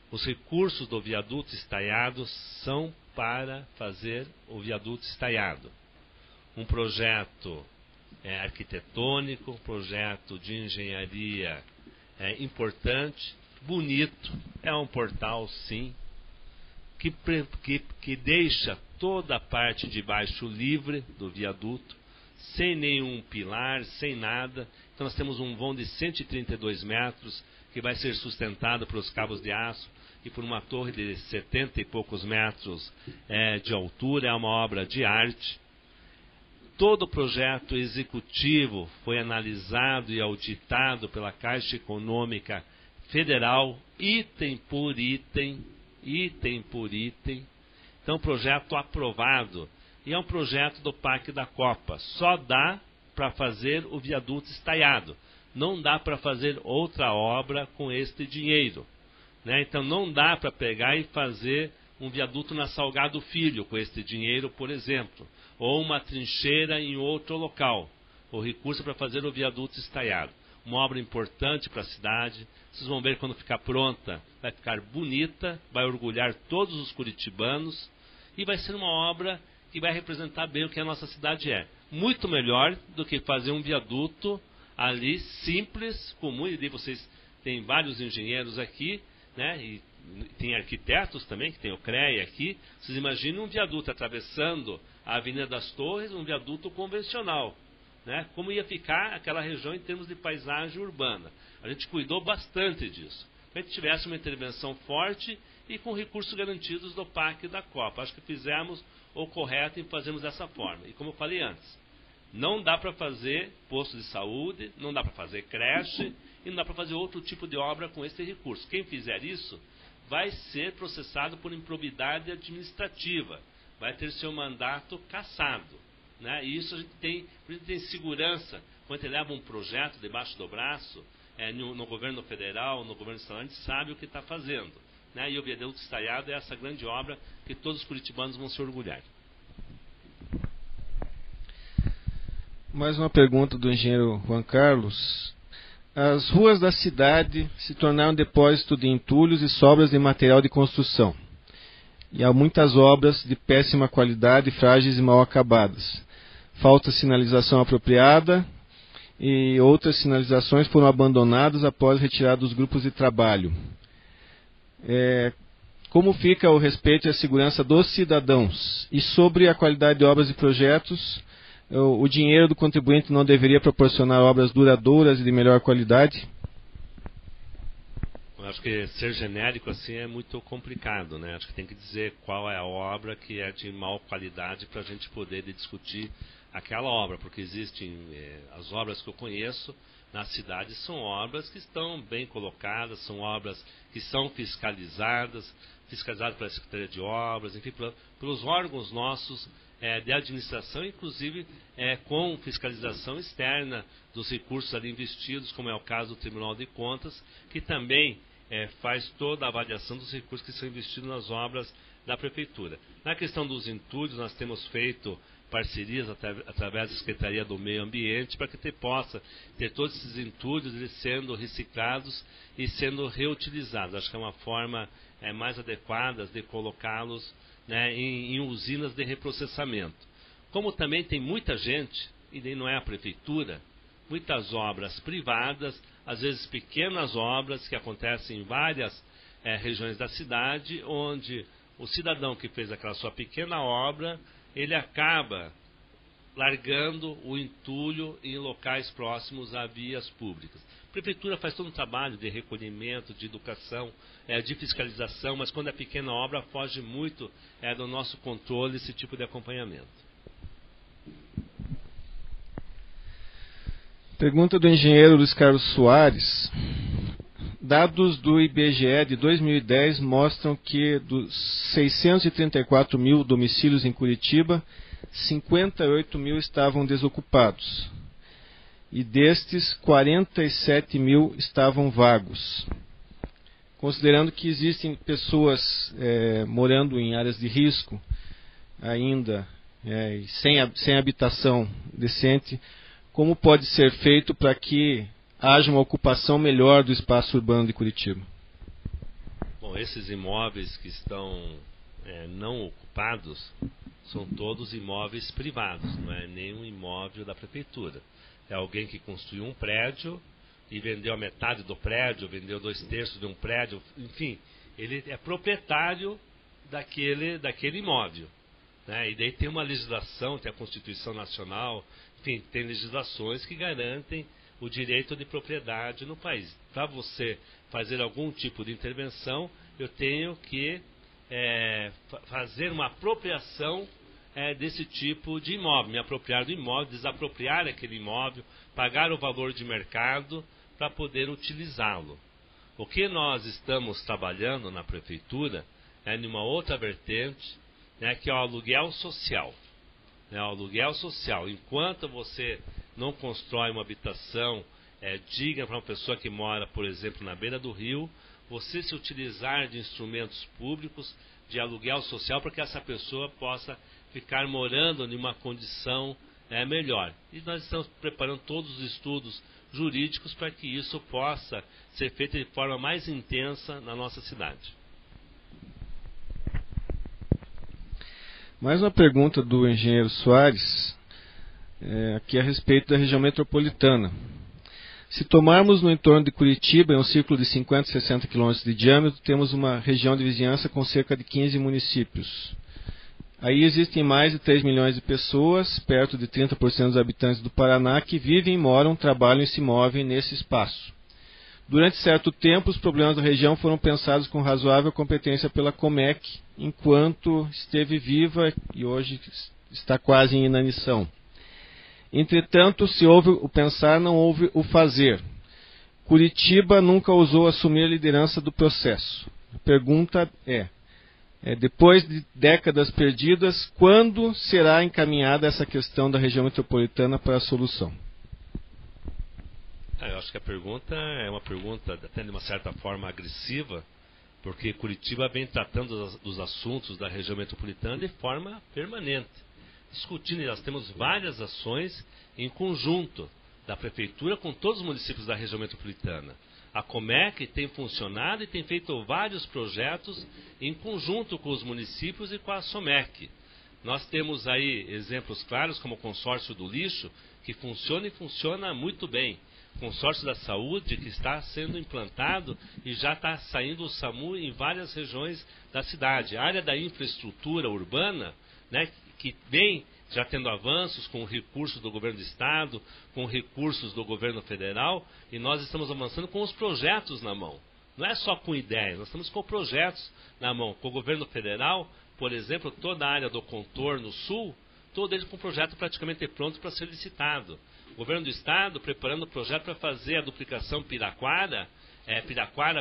os recursos do viaduto estaiado são para fazer o viaduto estaiado. Um projeto arquitetônico, um projeto de engenharia importante, bonito, é um portal sim, que deixa toda a parte de baixo livre do viaduto, sem nenhum pilar, sem nada. Então nós temos um vão de 132 metros, que vai ser sustentado pelos cabos de aço e por uma torre de 70 e poucos metros de altura. É uma obra de arte. Todo o projeto executivo foi analisado e auditado pela Caixa Econômica Federal, item por item. Então, projeto aprovado. E é um projeto do Parque da Copa. Só dá para fazer o viaduto estaiado. Não dá para fazer outra obra com este dinheiro. Então, não dá para pegar e fazer um viaduto na Salgado Filho com este dinheiro, por exemplo. Ou uma trincheira em outro local. O recurso é para fazer o viaduto estaiado. Uma obra importante para a cidade. Vocês vão ver quando ficar pronta. Vai ficar bonita, vai orgulhar todos os curitibanos. E vai ser uma obra que vai representar bem o que a nossa cidade é. Muito melhor do que fazer um viaduto ali simples, comum. E vocês têm vários engenheiros aqui, e tem arquitetos também, que tem o CREA aqui. Vocês imaginam um viaduto atravessando a Avenida das Torres, um viaduto convencional. né, como ia ficar aquela região em termos de paisagem urbana. A gente cuidou bastante disso. Que a gente tivesse uma intervenção forte e com recursos garantidos do PAC e da Copa. Acho que fizemos o correto em fazermos dessa forma. E como eu falei antes, não dá para fazer posto de saúde, não dá para fazer creche e não dá para fazer outro tipo de obra com esse recurso. Quem fizer isso vai ser processado por improbidade administrativa, vai ter seu mandato cassado, né? E isso a gente tem segurança. Quando a gente leva um projeto debaixo do braço, no governo federal, no governo estadual, a gente sabe o que está fazendo, né? E o Viaduto Estaiado é essa grande obra que todos os curitibanos vão se orgulhar. Mais uma pergunta do engenheiro Juan Carlos. As ruas da cidade se tornaram depósito de entulhos e sobras de material de construção. E há muitas obras de péssima qualidade, frágeis e mal acabadas. Falta sinalização apropriada e outras sinalizações foram abandonadas após retirada dos grupos de trabalho. Como fica o respeito e a segurança dos cidadãos? E sobre a qualidade de obras e projetos, o dinheiro do contribuinte não deveria proporcionar obras duradouras e de melhor qualidade? Eu acho que ser genérico assim é muito complicado, né? Acho que tem que dizer qual é a obra que é de mal qualidade para a gente poder discutir aquela obra, porque existem as obras que eu conheço na cidade são obras que estão bem colocadas, são obras que são fiscalizadas pela Secretaria de Obras, enfim, pelos órgãos nossos de administração, inclusive com fiscalização externa dos recursos ali investidos, como é o caso do Tribunal de Contas, que também faz toda a avaliação dos recursos que são investidos nas obras da Prefeitura. Na questão dos entulhos, nós temos feito parcerias através da Secretaria do Meio Ambiente para que possa ter todos esses entulhos eles sendo reciclados e sendo reutilizados. Acho que é uma forma mais adequada de colocá-los, né, em usinas de reprocessamento. Como também tem muita gente, e nem não é a Prefeitura, muitas obras privadas, às vezes pequenas obras que acontecem em várias regiões da cidade, onde o cidadão que fez aquela sua pequena obra, ele acaba largando o entulho em locais próximos a vias públicas. A Prefeitura faz todo um trabalho de recolhimento, de educação, de fiscalização, mas quando é pequena obra foge muito do nosso controle esse tipo de acompanhamento. Pergunta do engenheiro Luiz Carlos Soares. Dados do IBGE de 2010 mostram que dos 634 mil domicílios em Curitiba, 58 mil estavam desocupados. E destes, 47 mil estavam vagos. Considerando que existem pessoas morando em áreas de risco ainda, sem habitação decente, como pode ser feito para que haja uma ocupação melhor do espaço urbano de Curitiba? Bom, esses imóveis que estão não ocupados são todos imóveis privados, não é nenhum imóvel da Prefeitura. É alguém que construiu um prédio e vendeu a metade do prédio, vendeu 2/3 de um prédio, enfim, ele é proprietário daquele imóvel, né? E daí tem uma legislação, tem a Constituição Nacional, enfim, tem legislações que garantem o direito de propriedade no país. Para você fazer algum tipo de intervenção, eu tenho que fazer uma apropriação desse tipo de imóvel, me apropriar do imóvel, desapropriar aquele imóvel, pagar o valor de mercado para poder utilizá-lo. O que nós estamos trabalhando na Prefeitura é numa outra vertente, né, que é o aluguel social. O aluguel social, enquanto você não constrói uma habitação digna para uma pessoa que mora, por exemplo, na beira do rio, você se utilizar de instrumentos públicos de aluguel social para que essa pessoa possa ficar morando em uma condição melhor. E nós estamos preparando todos os estudos jurídicos para que isso possa ser feito de forma mais intensa na nossa cidade. Mais uma pergunta do engenheiro Soares, aqui a respeito da região metropolitana. Se tomarmos no entorno de Curitiba, em um círculo de 50, 60 km de diâmetro, temos uma região de vizinhança com cerca de 15 municípios. Aí existem mais de 3 milhões de pessoas, perto de 30% dos habitantes do Paraná, que vivem, moram, trabalham e se movem nesse espaço. Durante certo tempo, os problemas da região foram pensados com razoável competência pela Comec, enquanto esteve viva e hoje está quase em inanição. Entretanto, se houve o pensar, não houve o fazer. Curitiba nunca ousou assumir a liderança do processo. A pergunta depois de décadas perdidas, quando será encaminhada essa questão da região metropolitana para a solução? Eu acho que a pergunta é uma pergunta até de uma certa forma agressiva, porque Curitiba vem tratando dos assuntos da região metropolitana de forma permanente, discutindo, e nós temos várias ações em conjunto da Prefeitura com todos os municípios da região metropolitana. A Comec tem funcionado e tem feito vários projetos em conjunto com os municípios e com a SOMEC. Nós temos aí exemplos claros como o consórcio do lixo, que funciona e funciona muito bem. Consórcio da saúde, que está sendo implantado e já está saindo o SAMU em várias regiões da cidade. A área da infraestrutura urbana, né, que vem já tendo avanços com recursos do governo do estado, com recursos do governo federal, e nós estamos avançando com os projetos na mão. Não é só com ideias, nós estamos com projetos na mão. Com o governo federal, por exemplo, toda a área do contorno sul, todo ele com projeto praticamente pronto para ser licitado. O governo do estado preparando o projeto para fazer a duplicação Piraquara,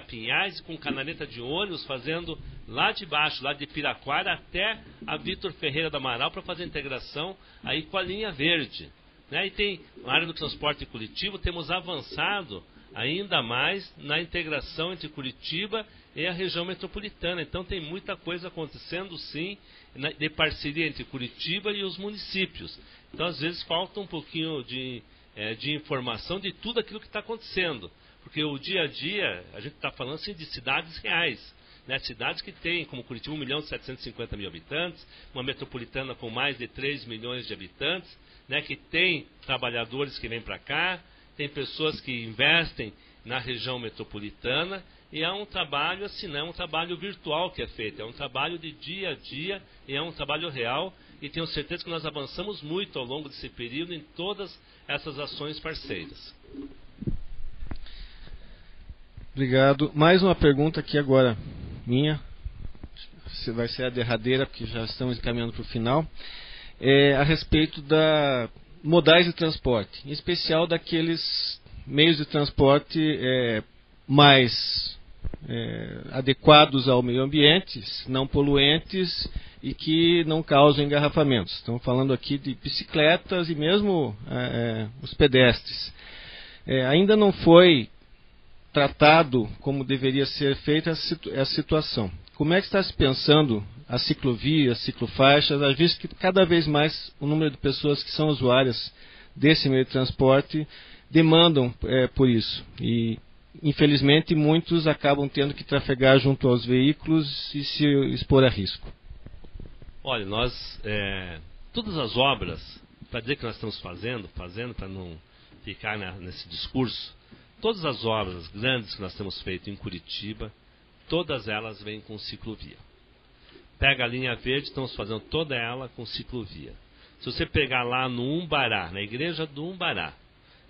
Pinhais, com canaleta de ônibus, fazendo lá de baixo, lá de Piraquara até a Vitor Ferreira do Amaral, para fazer a integração aí com a linha verde. Né? E tem, na área do transporte coletivo, temos avançado ainda mais na integração entre Curitiba e a região metropolitana. Então tem muita coisa acontecendo, sim, de parceria entre Curitiba e os municípios. Então às vezes falta um pouquinho de informação de tudo aquilo que está acontecendo. Porque o dia a dia, a gente está falando assim, de cidades reais. Né? Cidades que têm, como Curitiba, 1.750.000 habitantes, uma metropolitana com mais de 3 milhões de habitantes, né? Que tem trabalhadores que vêm para cá, tem pessoas que investem na região metropolitana, e é um trabalho assim, não é um trabalho virtual que é feito, é um trabalho de dia a dia, e é um trabalho real, e tenho certeza que nós avançamos muito ao longo desse período em todas essas ações parceiras. Obrigado. Mais uma pergunta aqui agora, minha. Vai ser a derradeira, porque já estamos caminhando para o final. A respeito da modais de transporte, em especial daqueles meios de transporte mais adequados ao meio ambiente, não poluentes e que não causam engarrafamentos. Estamos falando aqui de bicicletas e mesmo os pedestres. Ainda não foi tratado como deveria ser feita essa situação. Como é que está se pensando a ciclovia, as ciclofaixas, visto que cada vez mais o número de pessoas que são usuárias desse meio de transporte demandam por isso. E, infelizmente, muitos acabam tendo que trafegar junto aos veículos e se expor a risco. Olha, nós, todas as obras, para dizer que nós estamos fazendo para não ficar nesse discurso, todas as obras grandes que nós temos feito em Curitiba, todas elas vêm com ciclovia. Pega a linha verde, estamos fazendo toda ela com ciclovia. Se você pegar lá no Umbará, na igreja do Umbará,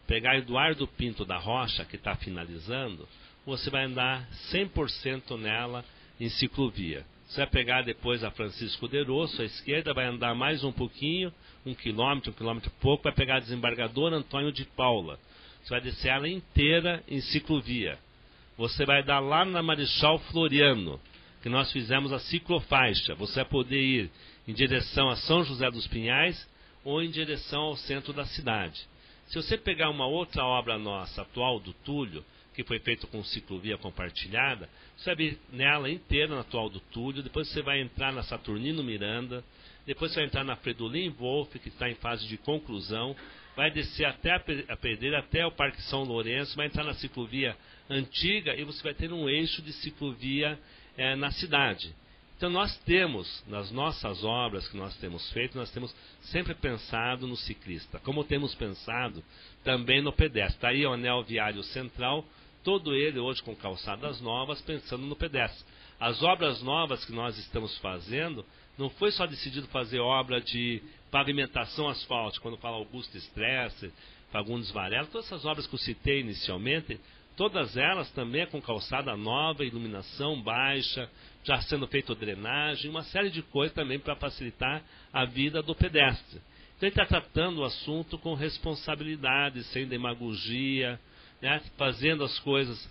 pegar Eduardo Pinto da Rocha, que está finalizando, você vai andar 100% nela em ciclovia. Você vai pegar depois a Francisco de Rosso, à esquerda, vai andar mais um pouquinho, 1 quilômetro e pouco, vai pegar a desembargadora Antônio de Paula. Você vai descer ela inteira em ciclovia. Você vai dar lá na Marechal Floriano, que nós fizemos a ciclofaixa. Você vai poder ir em direção a São José dos Pinhais ou em direção ao centro da cidade. Se você pegar uma outra obra nossa, atual do Túlio, que foi feita com ciclovia compartilhada, você vai vir nela inteira, na atual do Túlio, depois você vai entrar na Saturnino Miranda, depois você vai entrar na Fredolin Wolff, que está em fase de conclusão, vai descer até a Pedreira, até o Parque São Lourenço, vai entrar na ciclovia antiga e você vai ter um eixo de ciclovia na cidade. Então nós temos, nas nossas obras que nós temos feito, nós temos sempre pensado no ciclista, como temos pensado também no pedestre. Está aí o anel viário central, todo ele hoje com calçadas novas, pensando no pedestre. As obras novas que nós estamos fazendo, não foi só decidido fazer obra de pavimentação asfáltica, quando fala Augusto Stresser, Fagundes Varela, todas essas obras que eu citei inicialmente, todas elas também com calçada nova, iluminação baixa, já sendo feita drenagem, uma série de coisas também para facilitar a vida do pedestre. Então ele está tratando o assunto com responsabilidade, sem demagogia, né, fazendo as coisas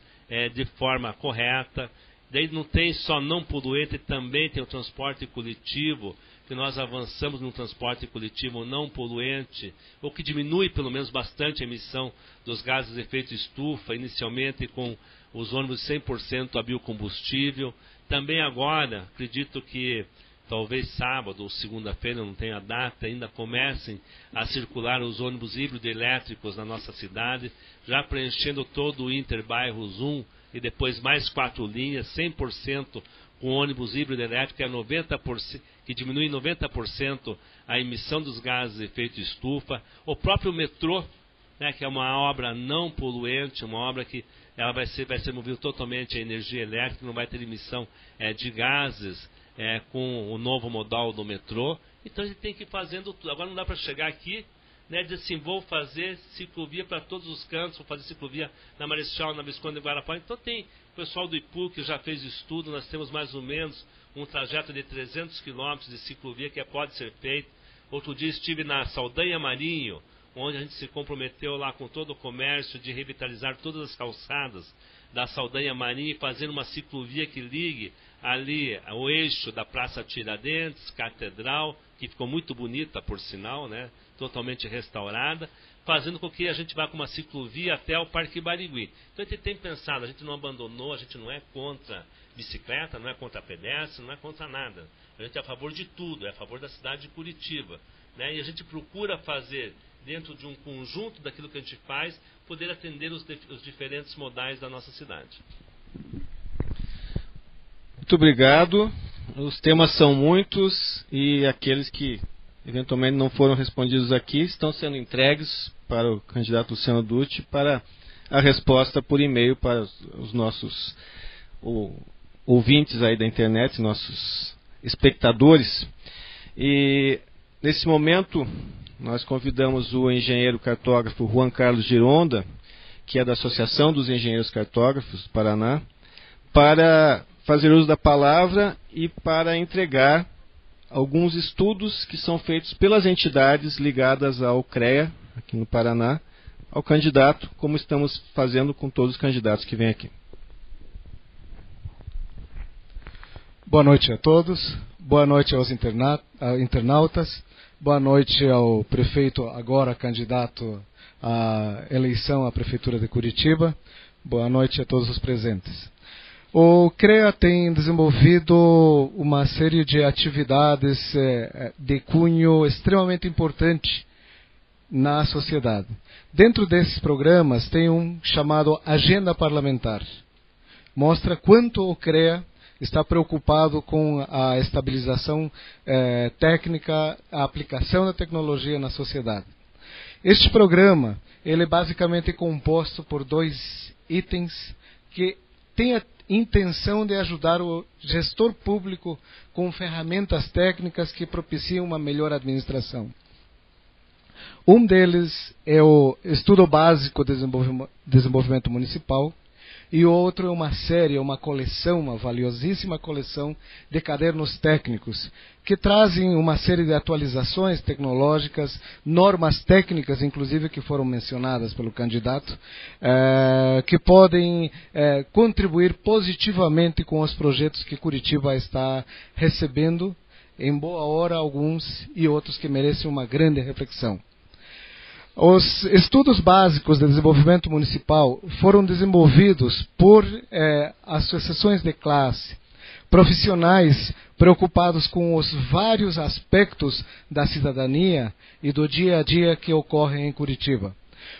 de forma correta. Daí não tem só não poluente, também tem o transporte coletivo, que nós avançamos no transporte coletivo não poluente, ou que diminui pelo menos bastante a emissão dos gases de efeito estufa, inicialmente com os ônibus 100% a biocombustível. Também agora, acredito que talvez sábado ou segunda-feira, não tenho a data, ainda comecem a circular os ônibus híbridos elétricos na nossa cidade, já preenchendo todo o Interbairros 1 e depois mais 4 linhas, 100% com ônibus híbrido elétrico, que, 90%, que diminui 90% a emissão dos gases de efeito estufa. O próprio metrô, né, que é uma obra não poluente, uma obra que ela vai ser movida totalmente a energia elétrica, não vai ter emissão de gases com o novo modal do metrô. Então a gente tem que ir fazendo tudo. Agora não dá para chegar aqui, né, dizer assim, vou fazer ciclovia para todos os cantos, vou fazer ciclovia na Marechal, na Visconde de Guarapari. Então tem o pessoal do IPU que já fez estudo, nós temos mais ou menos um trajeto de 300 quilômetros de ciclovia que pode ser feito. Outro dia estive na Saldanha Marinho, onde a gente se comprometeu lá com todo o comércio de revitalizar todas as calçadas da Saldanha Marinho, fazendo uma ciclovia que ligue ali o eixo da Praça Tiradentes, Catedral, que ficou muito bonita, por sinal, né? Totalmente restaurada, fazendo com que a gente vá com uma ciclovia até o Parque Barigui. Então a gente tem pensado, a gente não abandonou, a gente não é contra bicicleta, não é contra pedestre, não é contra nada. A gente é a favor de tudo, é a favor da cidade de Curitiba, né? E a gente procura fazer, dentro de um conjunto daquilo que a gente faz, poder atender os diferentes modais da nossa cidade. Muito obrigado. Os temas são muitos e aqueles que eventualmente não foram respondidos aqui estão sendo entregues para o candidato Luciano Dutti para a resposta por e-mail para os nossos ouvintes aí da internet, nossos espectadores. E nesse momento nós convidamos o engenheiro cartógrafo Juan Carlos Gironda, que é da Associação dos Engenheiros Cartógrafos do Paraná, para fazer uso da palavra e para entregar alguns estudos que são feitos pelas entidades ligadas ao CREA, aqui no Paraná, ao candidato, como estamos fazendo com todos os candidatos que vêm aqui. Boa noite a todos, boa noite aos internautas, boa noite ao prefeito, agora candidato à eleição à Prefeitura de Curitiba, boa noite a todos os presentes. O CREA tem desenvolvido uma série de atividades de cunho extremamente importante na sociedade. Dentro desses programas tem um chamado Agenda Parlamentar. Mostra quanto o CREA está preocupado com a estabilização técnica, a aplicação da tecnologia na sociedade. Este programa ele é basicamente composto por 2 itens que têm a intenção de ajudar o gestor público com ferramentas técnicas que propiciam uma melhor administração. Um deles é o Estudo Básico de Desenvolvimento Municipal, e o outro é uma série, uma coleção, uma valiosíssima coleção de cadernos técnicos, que trazem uma série de atualizações tecnológicas, normas técnicas, inclusive, que foram mencionadas pelo candidato, que podem contribuir positivamente com os projetos que Curitiba está recebendo, em boa hora alguns e outros que merecem uma grande reflexão. Os estudos básicos de desenvolvimento municipal foram desenvolvidos por associações de classe, profissionais preocupados com os vários aspectos da cidadania e do dia a dia que ocorrem em Curitiba.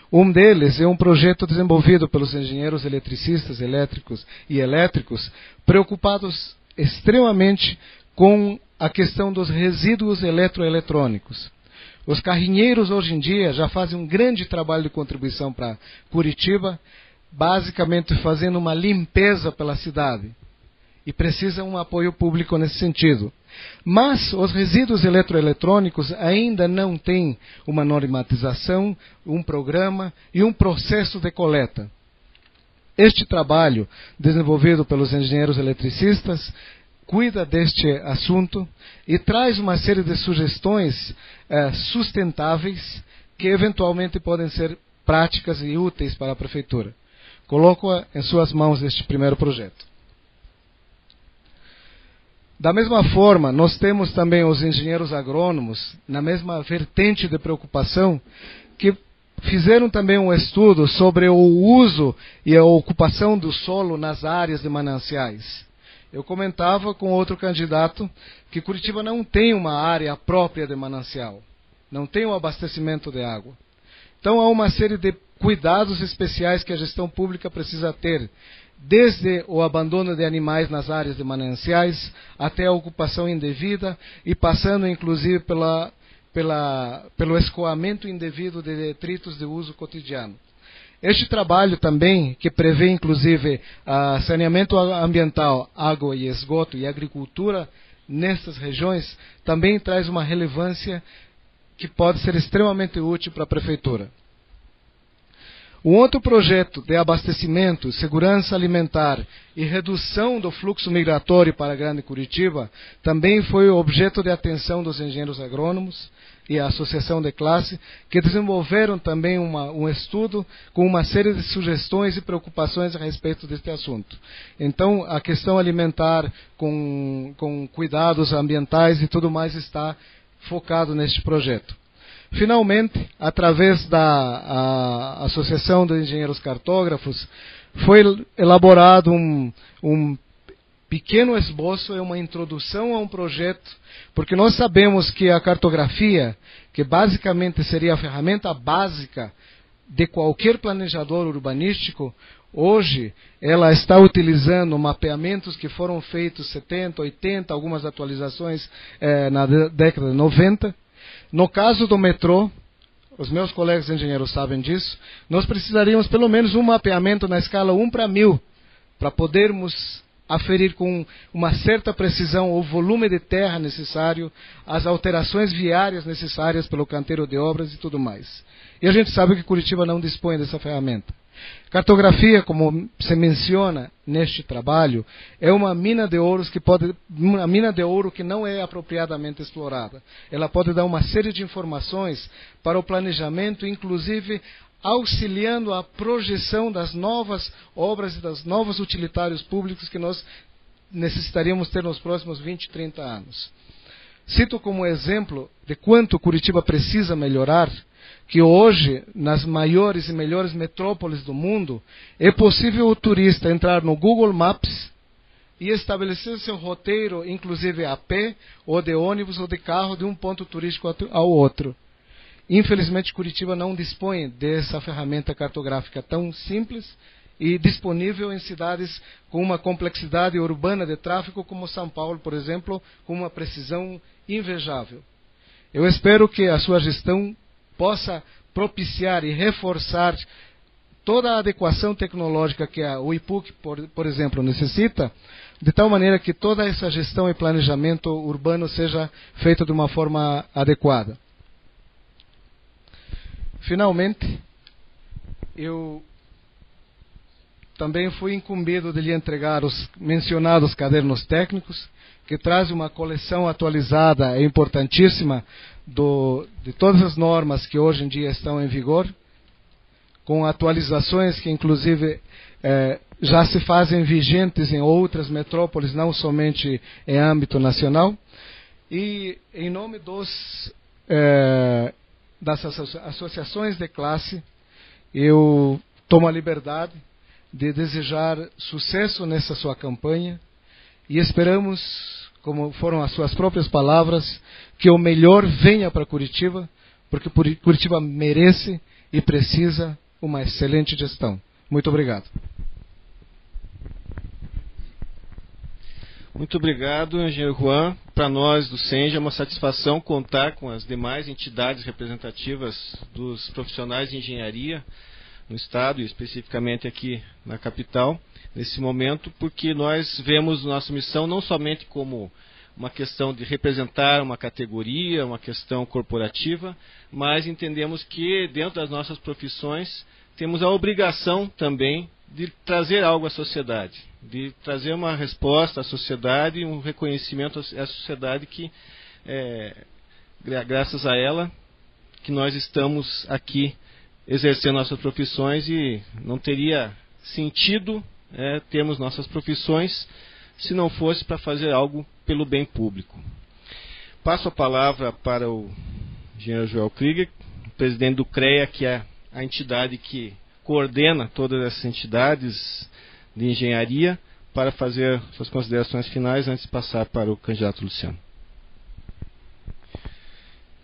Um deles é um projeto desenvolvido pelos engenheiros eletricistas, elétricos e elétricos, preocupados extremamente com a questão dos resíduos eletroeletrônicos. Os carrinheiros hoje em dia já fazem um grande trabalho de contribuição para Curitiba, basicamente fazendo uma limpeza pela cidade. e precisa um apoio público nesse sentido. Mas os resíduos eletroeletrônicos ainda não têm uma normatização, um programa e um processo de coleta. Este trabalho, desenvolvido pelos engenheiros eletricistas, cuida deste assunto e traz uma série de sugestões sustentáveis que eventualmente podem ser práticas e úteis para a prefeitura. Coloco em suas mãos este primeiro projeto. Da mesma forma, nós temos também os engenheiros agrônomos, na mesma vertente de preocupação, que fizeram também um estudo sobre o uso e a ocupação do solo nas áreas de mananciais. Eu comentava com outro candidato que Curitiba não tem uma área própria de manancial, não tem um abastecimento de água. Então há uma série de cuidados especiais que a gestão pública precisa ter, desde o abandono de animais nas áreas de mananciais até a ocupação indevida e passando inclusive pelo escoamento indevido de detritos de uso cotidiano. Este trabalho também, que prevê inclusive saneamento ambiental, água e esgoto e agricultura nessas regiões, também traz uma relevância que pode ser extremamente útil para a prefeitura. Um outro projeto de abastecimento, segurança alimentar e redução do fluxo migratório para a Grande Curitiba também foi objeto de atenção dos engenheiros agrônomos e a associação de classe, que desenvolveram também um estudo com uma série de sugestões e preocupações a respeito deste assunto. Então, a questão alimentar com cuidados ambientais e tudo mais está focado neste projeto. Finalmente, através da Associação de Engenheiros Cartógrafos, foi elaborado um pequeno esboço, uma introdução a um projeto, porque nós sabemos que a cartografia, que basicamente seria a ferramenta básica de qualquer planejador urbanístico, hoje ela está utilizando mapeamentos que foram feitos 70, 80, algumas atualizações na década de 90. No caso do metrô, os meus colegas engenheiros sabem disso, nós precisaríamos pelo menos um mapeamento na escala 1:1000 para podermos aferir com uma certa precisão o volume de terra necessário, as alterações viárias necessárias pelo canteiro de obras e tudo mais. E a gente sabe que Curitiba não dispõe dessa ferramenta. Cartografia, como se menciona neste trabalho, é uma mina de ouro que não é apropriadamente explorada. Ela pode dar uma série de informações para o planejamento, inclusive auxiliando a projeção das novas obras e dos novos utilitários públicos que nós necessitaríamos ter nos próximos 20, 30 anos. Cito como exemplo de quanto Curitiba precisa melhorar, que hoje, nas maiores e melhores metrópoles do mundo, é possível o turista entrar no Google Maps e estabelecer seu roteiro, inclusive a pé, ou de ônibus, ou de carro, de um ponto turístico ao outro. Infelizmente, Curitiba não dispõe dessa ferramenta cartográfica tão simples e disponível em cidades com uma complexidade urbana de tráfego, como São Paulo, por exemplo, com uma precisão invejável. Eu espero que a sua gestão possa propiciar e reforçar toda a adequação tecnológica que o IPUC, por exemplo, necessita, de tal maneira que toda essa gestão e planejamento urbano seja feita de uma forma adequada. Finalmente, eu também fui incumbido de lhe entregar os mencionados cadernos técnicos, que trazem uma coleção atualizada e importantíssima de todas as normas que hoje em dia estão em vigor, com atualizações que inclusive já se fazem vigentes em outras metrópoles, não somente em âmbito nacional. E em nome das associações de classe, eu tomo a liberdade de desejar sucesso nessa sua campanha e esperamos, como foram as suas próprias palavras, que o melhor venha para Curitiba, porque Curitiba merece e precisa uma excelente gestão. Muito obrigado. Muito obrigado, engenheiro Juan. Para nós do SENGE é uma satisfação contar com as demais entidades representativas dos profissionais de engenharia no Estado e especificamente aqui na capital. nesse momento, porque nós vemos nossa missão não somente como uma questão de representar uma categoria, uma questão corporativa, mas entendemos que dentro das nossas profissões temos a obrigação também de trazer algo à sociedade, de trazer uma resposta à sociedade, um reconhecimento à sociedade que, graças a ela, que nós estamos aqui exercendo nossas profissões, e não teria sentido termos nossas profissões se não fosse para fazer algo pelo bem público. Passo a palavra para o engenheiro Joel Krieger, presidente do CREA, que é a entidade que coordena todas essas entidades de engenharia, para fazer suas considerações finais antes de passar para o candidato Luciano.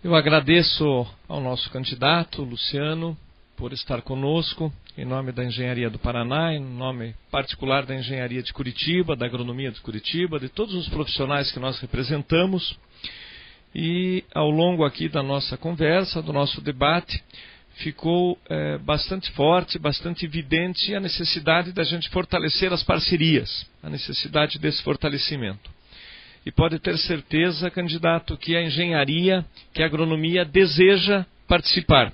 Eu agradeço ao nosso candidato, Luciano, por estar conosco, em nome da Engenharia do Paraná, em nome particular da Engenharia de Curitiba, da Agronomia de Curitiba, de todos os profissionais que nós representamos. E ao longo aqui da nossa conversa, do nosso debate, ficou bastante forte, bastante evidente a necessidade da gente fortalecer as parcerias, a necessidade desse fortalecimento. E pode ter certeza, candidato, que a engenharia, que a agronomia deseja participar.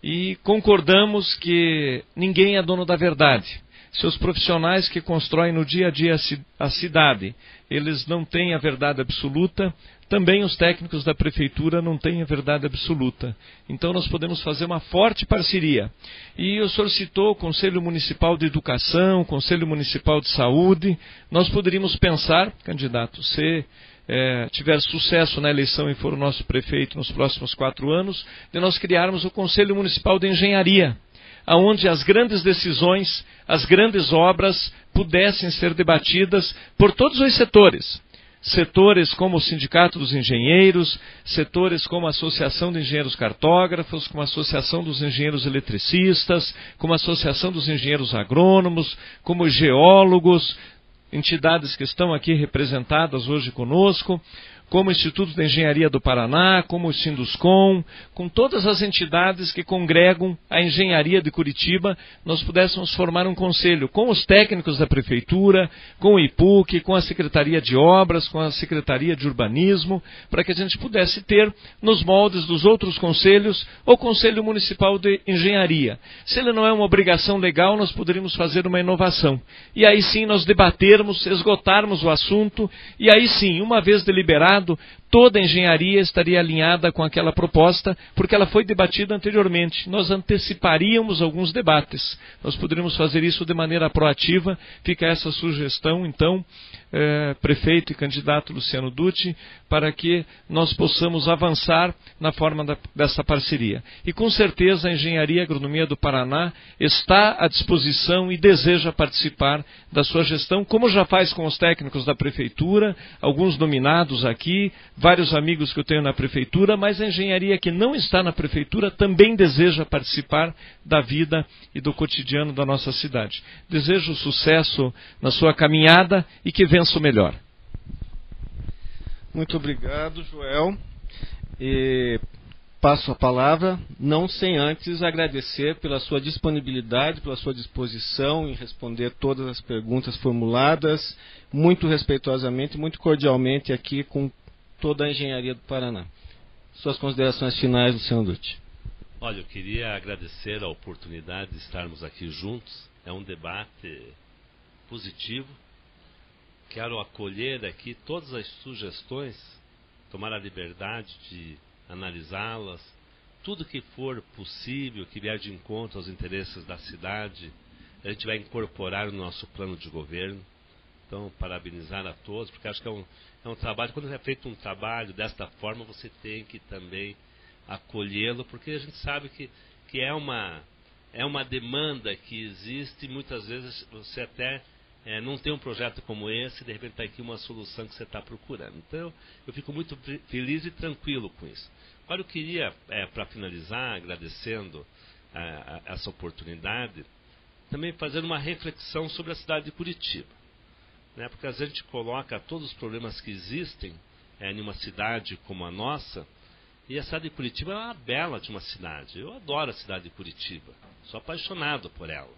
E concordamos que ninguém é dono da verdade. Se os profissionais que constroem no dia a dia a cidade, eles não têm a verdade absoluta, também os técnicos da prefeitura não têm a verdade absoluta. Então nós podemos fazer uma forte parceria. E o senhor citou o Conselho Municipal de Educação, o Conselho Municipal de Saúde. Nós poderíamos pensar, candidato, se tiver sucesso na eleição e for o nosso prefeito nos próximos 4 anos, de nós criarmos o Conselho Municipal de Engenharia, onde as grandes decisões, as grandes obras pudessem ser debatidas por todos os setores. Setores como o Sindicato dos Engenheiros, setores como a Associação de Engenheiros Cartógrafos, como a Associação dos Engenheiros Eletricistas, como a Associação dos Engenheiros Agrônomos, como os geólogos, entidades que estão aqui representadas hoje conosco, como o Instituto de Engenharia do Paraná, como o Sinduscom, com todas as entidades que congregam a engenharia de Curitiba, nós pudéssemos formar um conselho com os técnicos da Prefeitura, com o IPUC, com a Secretaria de Obras, com a Secretaria de Urbanismo, para que a gente pudesse ter, nos moldes dos outros conselhos, o Conselho Municipal de Engenharia. Se ele não é uma obrigação legal, nós poderíamos fazer uma inovação. E aí sim nós debatermos, esgotarmos o assunto, e aí sim, uma vez deliberado, toda a engenharia estaria alinhada com aquela proposta, porque ela foi debatida anteriormente. Nós anteciparíamos alguns debates. Nós poderíamos fazer isso de maneira proativa. Fica essa sugestão, então, prefeito e candidato Luciano Dutti, para que nós possamos avançar na forma dessa parceria. E com certeza a Engenharia e Agronomia do Paraná está à disposição e deseja participar da sua gestão, como já faz com os técnicos da Prefeitura, alguns nominados aqui, vários amigos que eu tenho na Prefeitura, mas a engenharia que não está na Prefeitura também deseja participar da vida e do cotidiano da nossa cidade. Desejo sucesso na sua caminhada e que vença o melhor. Muito obrigado, Joel. E passo a palavra, não sem antes agradecer pela sua disponibilidade, pela sua disposição em responder todas as perguntas formuladas, muito respeitosamente, muito cordialmente aqui com toda a Engenharia do Paraná. Suas considerações finais, Luciano Dutti. Olha, eu queria agradecer a oportunidade de estarmos aqui juntos. É um debate positivo. Quero acolher aqui todas as sugestões, tomar a liberdade de analisá-las, tudo que for possível, que vier de encontro aos interesses da cidade, a gente vai incorporar no nosso plano de governo. Então, parabenizar a todos, porque acho que é um trabalho, quando é feito um trabalho desta forma, você tem que também acolhê-lo, porque a gente sabe que é uma demanda que existe, e muitas vezes você até não tem um projeto como esse, de repente está aqui uma solução que você está procurando. Então, eu fico muito feliz e tranquilo com isso. Agora, eu queria, para finalizar, agradecendo essa oportunidade, também fazer uma reflexão sobre a cidade de Curitiba. Porque a gente coloca todos os problemas que existem em uma cidade como a nossa, e a cidade de Curitiba é uma bela de uma cidade. Eu adoro a cidade de Curitiba, sou apaixonado por ela.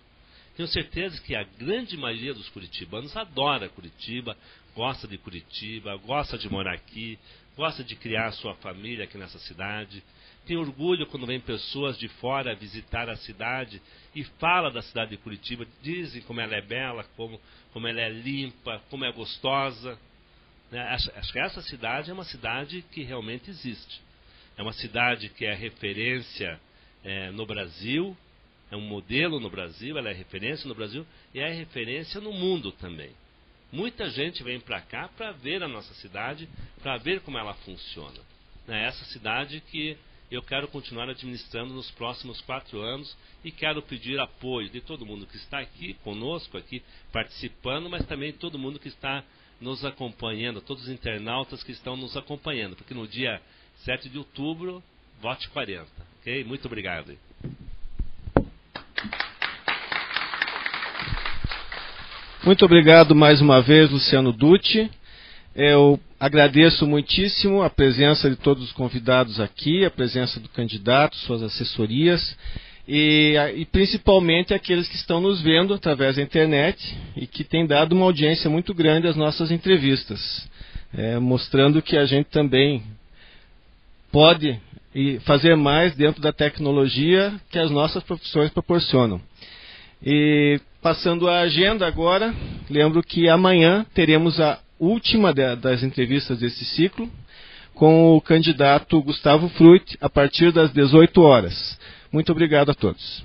Tenho certeza que a grande maioria dos curitibanos adora Curitiba, gosta de Curitiba, gosta de morar aqui, gosta de criar sua família aqui nessa cidade. Tem orgulho quando vem pessoas de fora visitar a cidade e fala da cidade de Curitiba, dizem como ela é bela, como ela é limpa, como é gostosa. Acho que essa cidade é uma cidade que realmente existe. É uma cidade que é referência no Brasil, é um modelo no Brasil, ela é referência no Brasil e é referência no mundo também. Muita gente vem para cá para ver a nossa cidade, para ver como ela funciona. É essa cidade que eu quero continuar administrando nos próximos 4 anos e quero pedir apoio de todo mundo que está aqui conosco, aqui participando, mas também todo mundo que está nos acompanhando, todos os internautas que estão nos acompanhando, porque no dia 7 de outubro, vote 40. Ok? Muito obrigado. Muito obrigado mais uma vez, Luciano Dutti. Eu agradeço muitíssimo a presença de todos os convidados aqui, a presença do candidato, suas assessorias e principalmente aqueles que estão nos vendo através da internet e que têm dado uma audiência muito grande às nossas entrevistas, mostrando que a gente também pode fazer mais dentro da tecnologia que as nossas profissões proporcionam. E passando a agenda agora, lembro que amanhã teremos a última das entrevistas desse ciclo com o candidato Gustavo Fruit a partir das 18 horas. Muito obrigado a todos.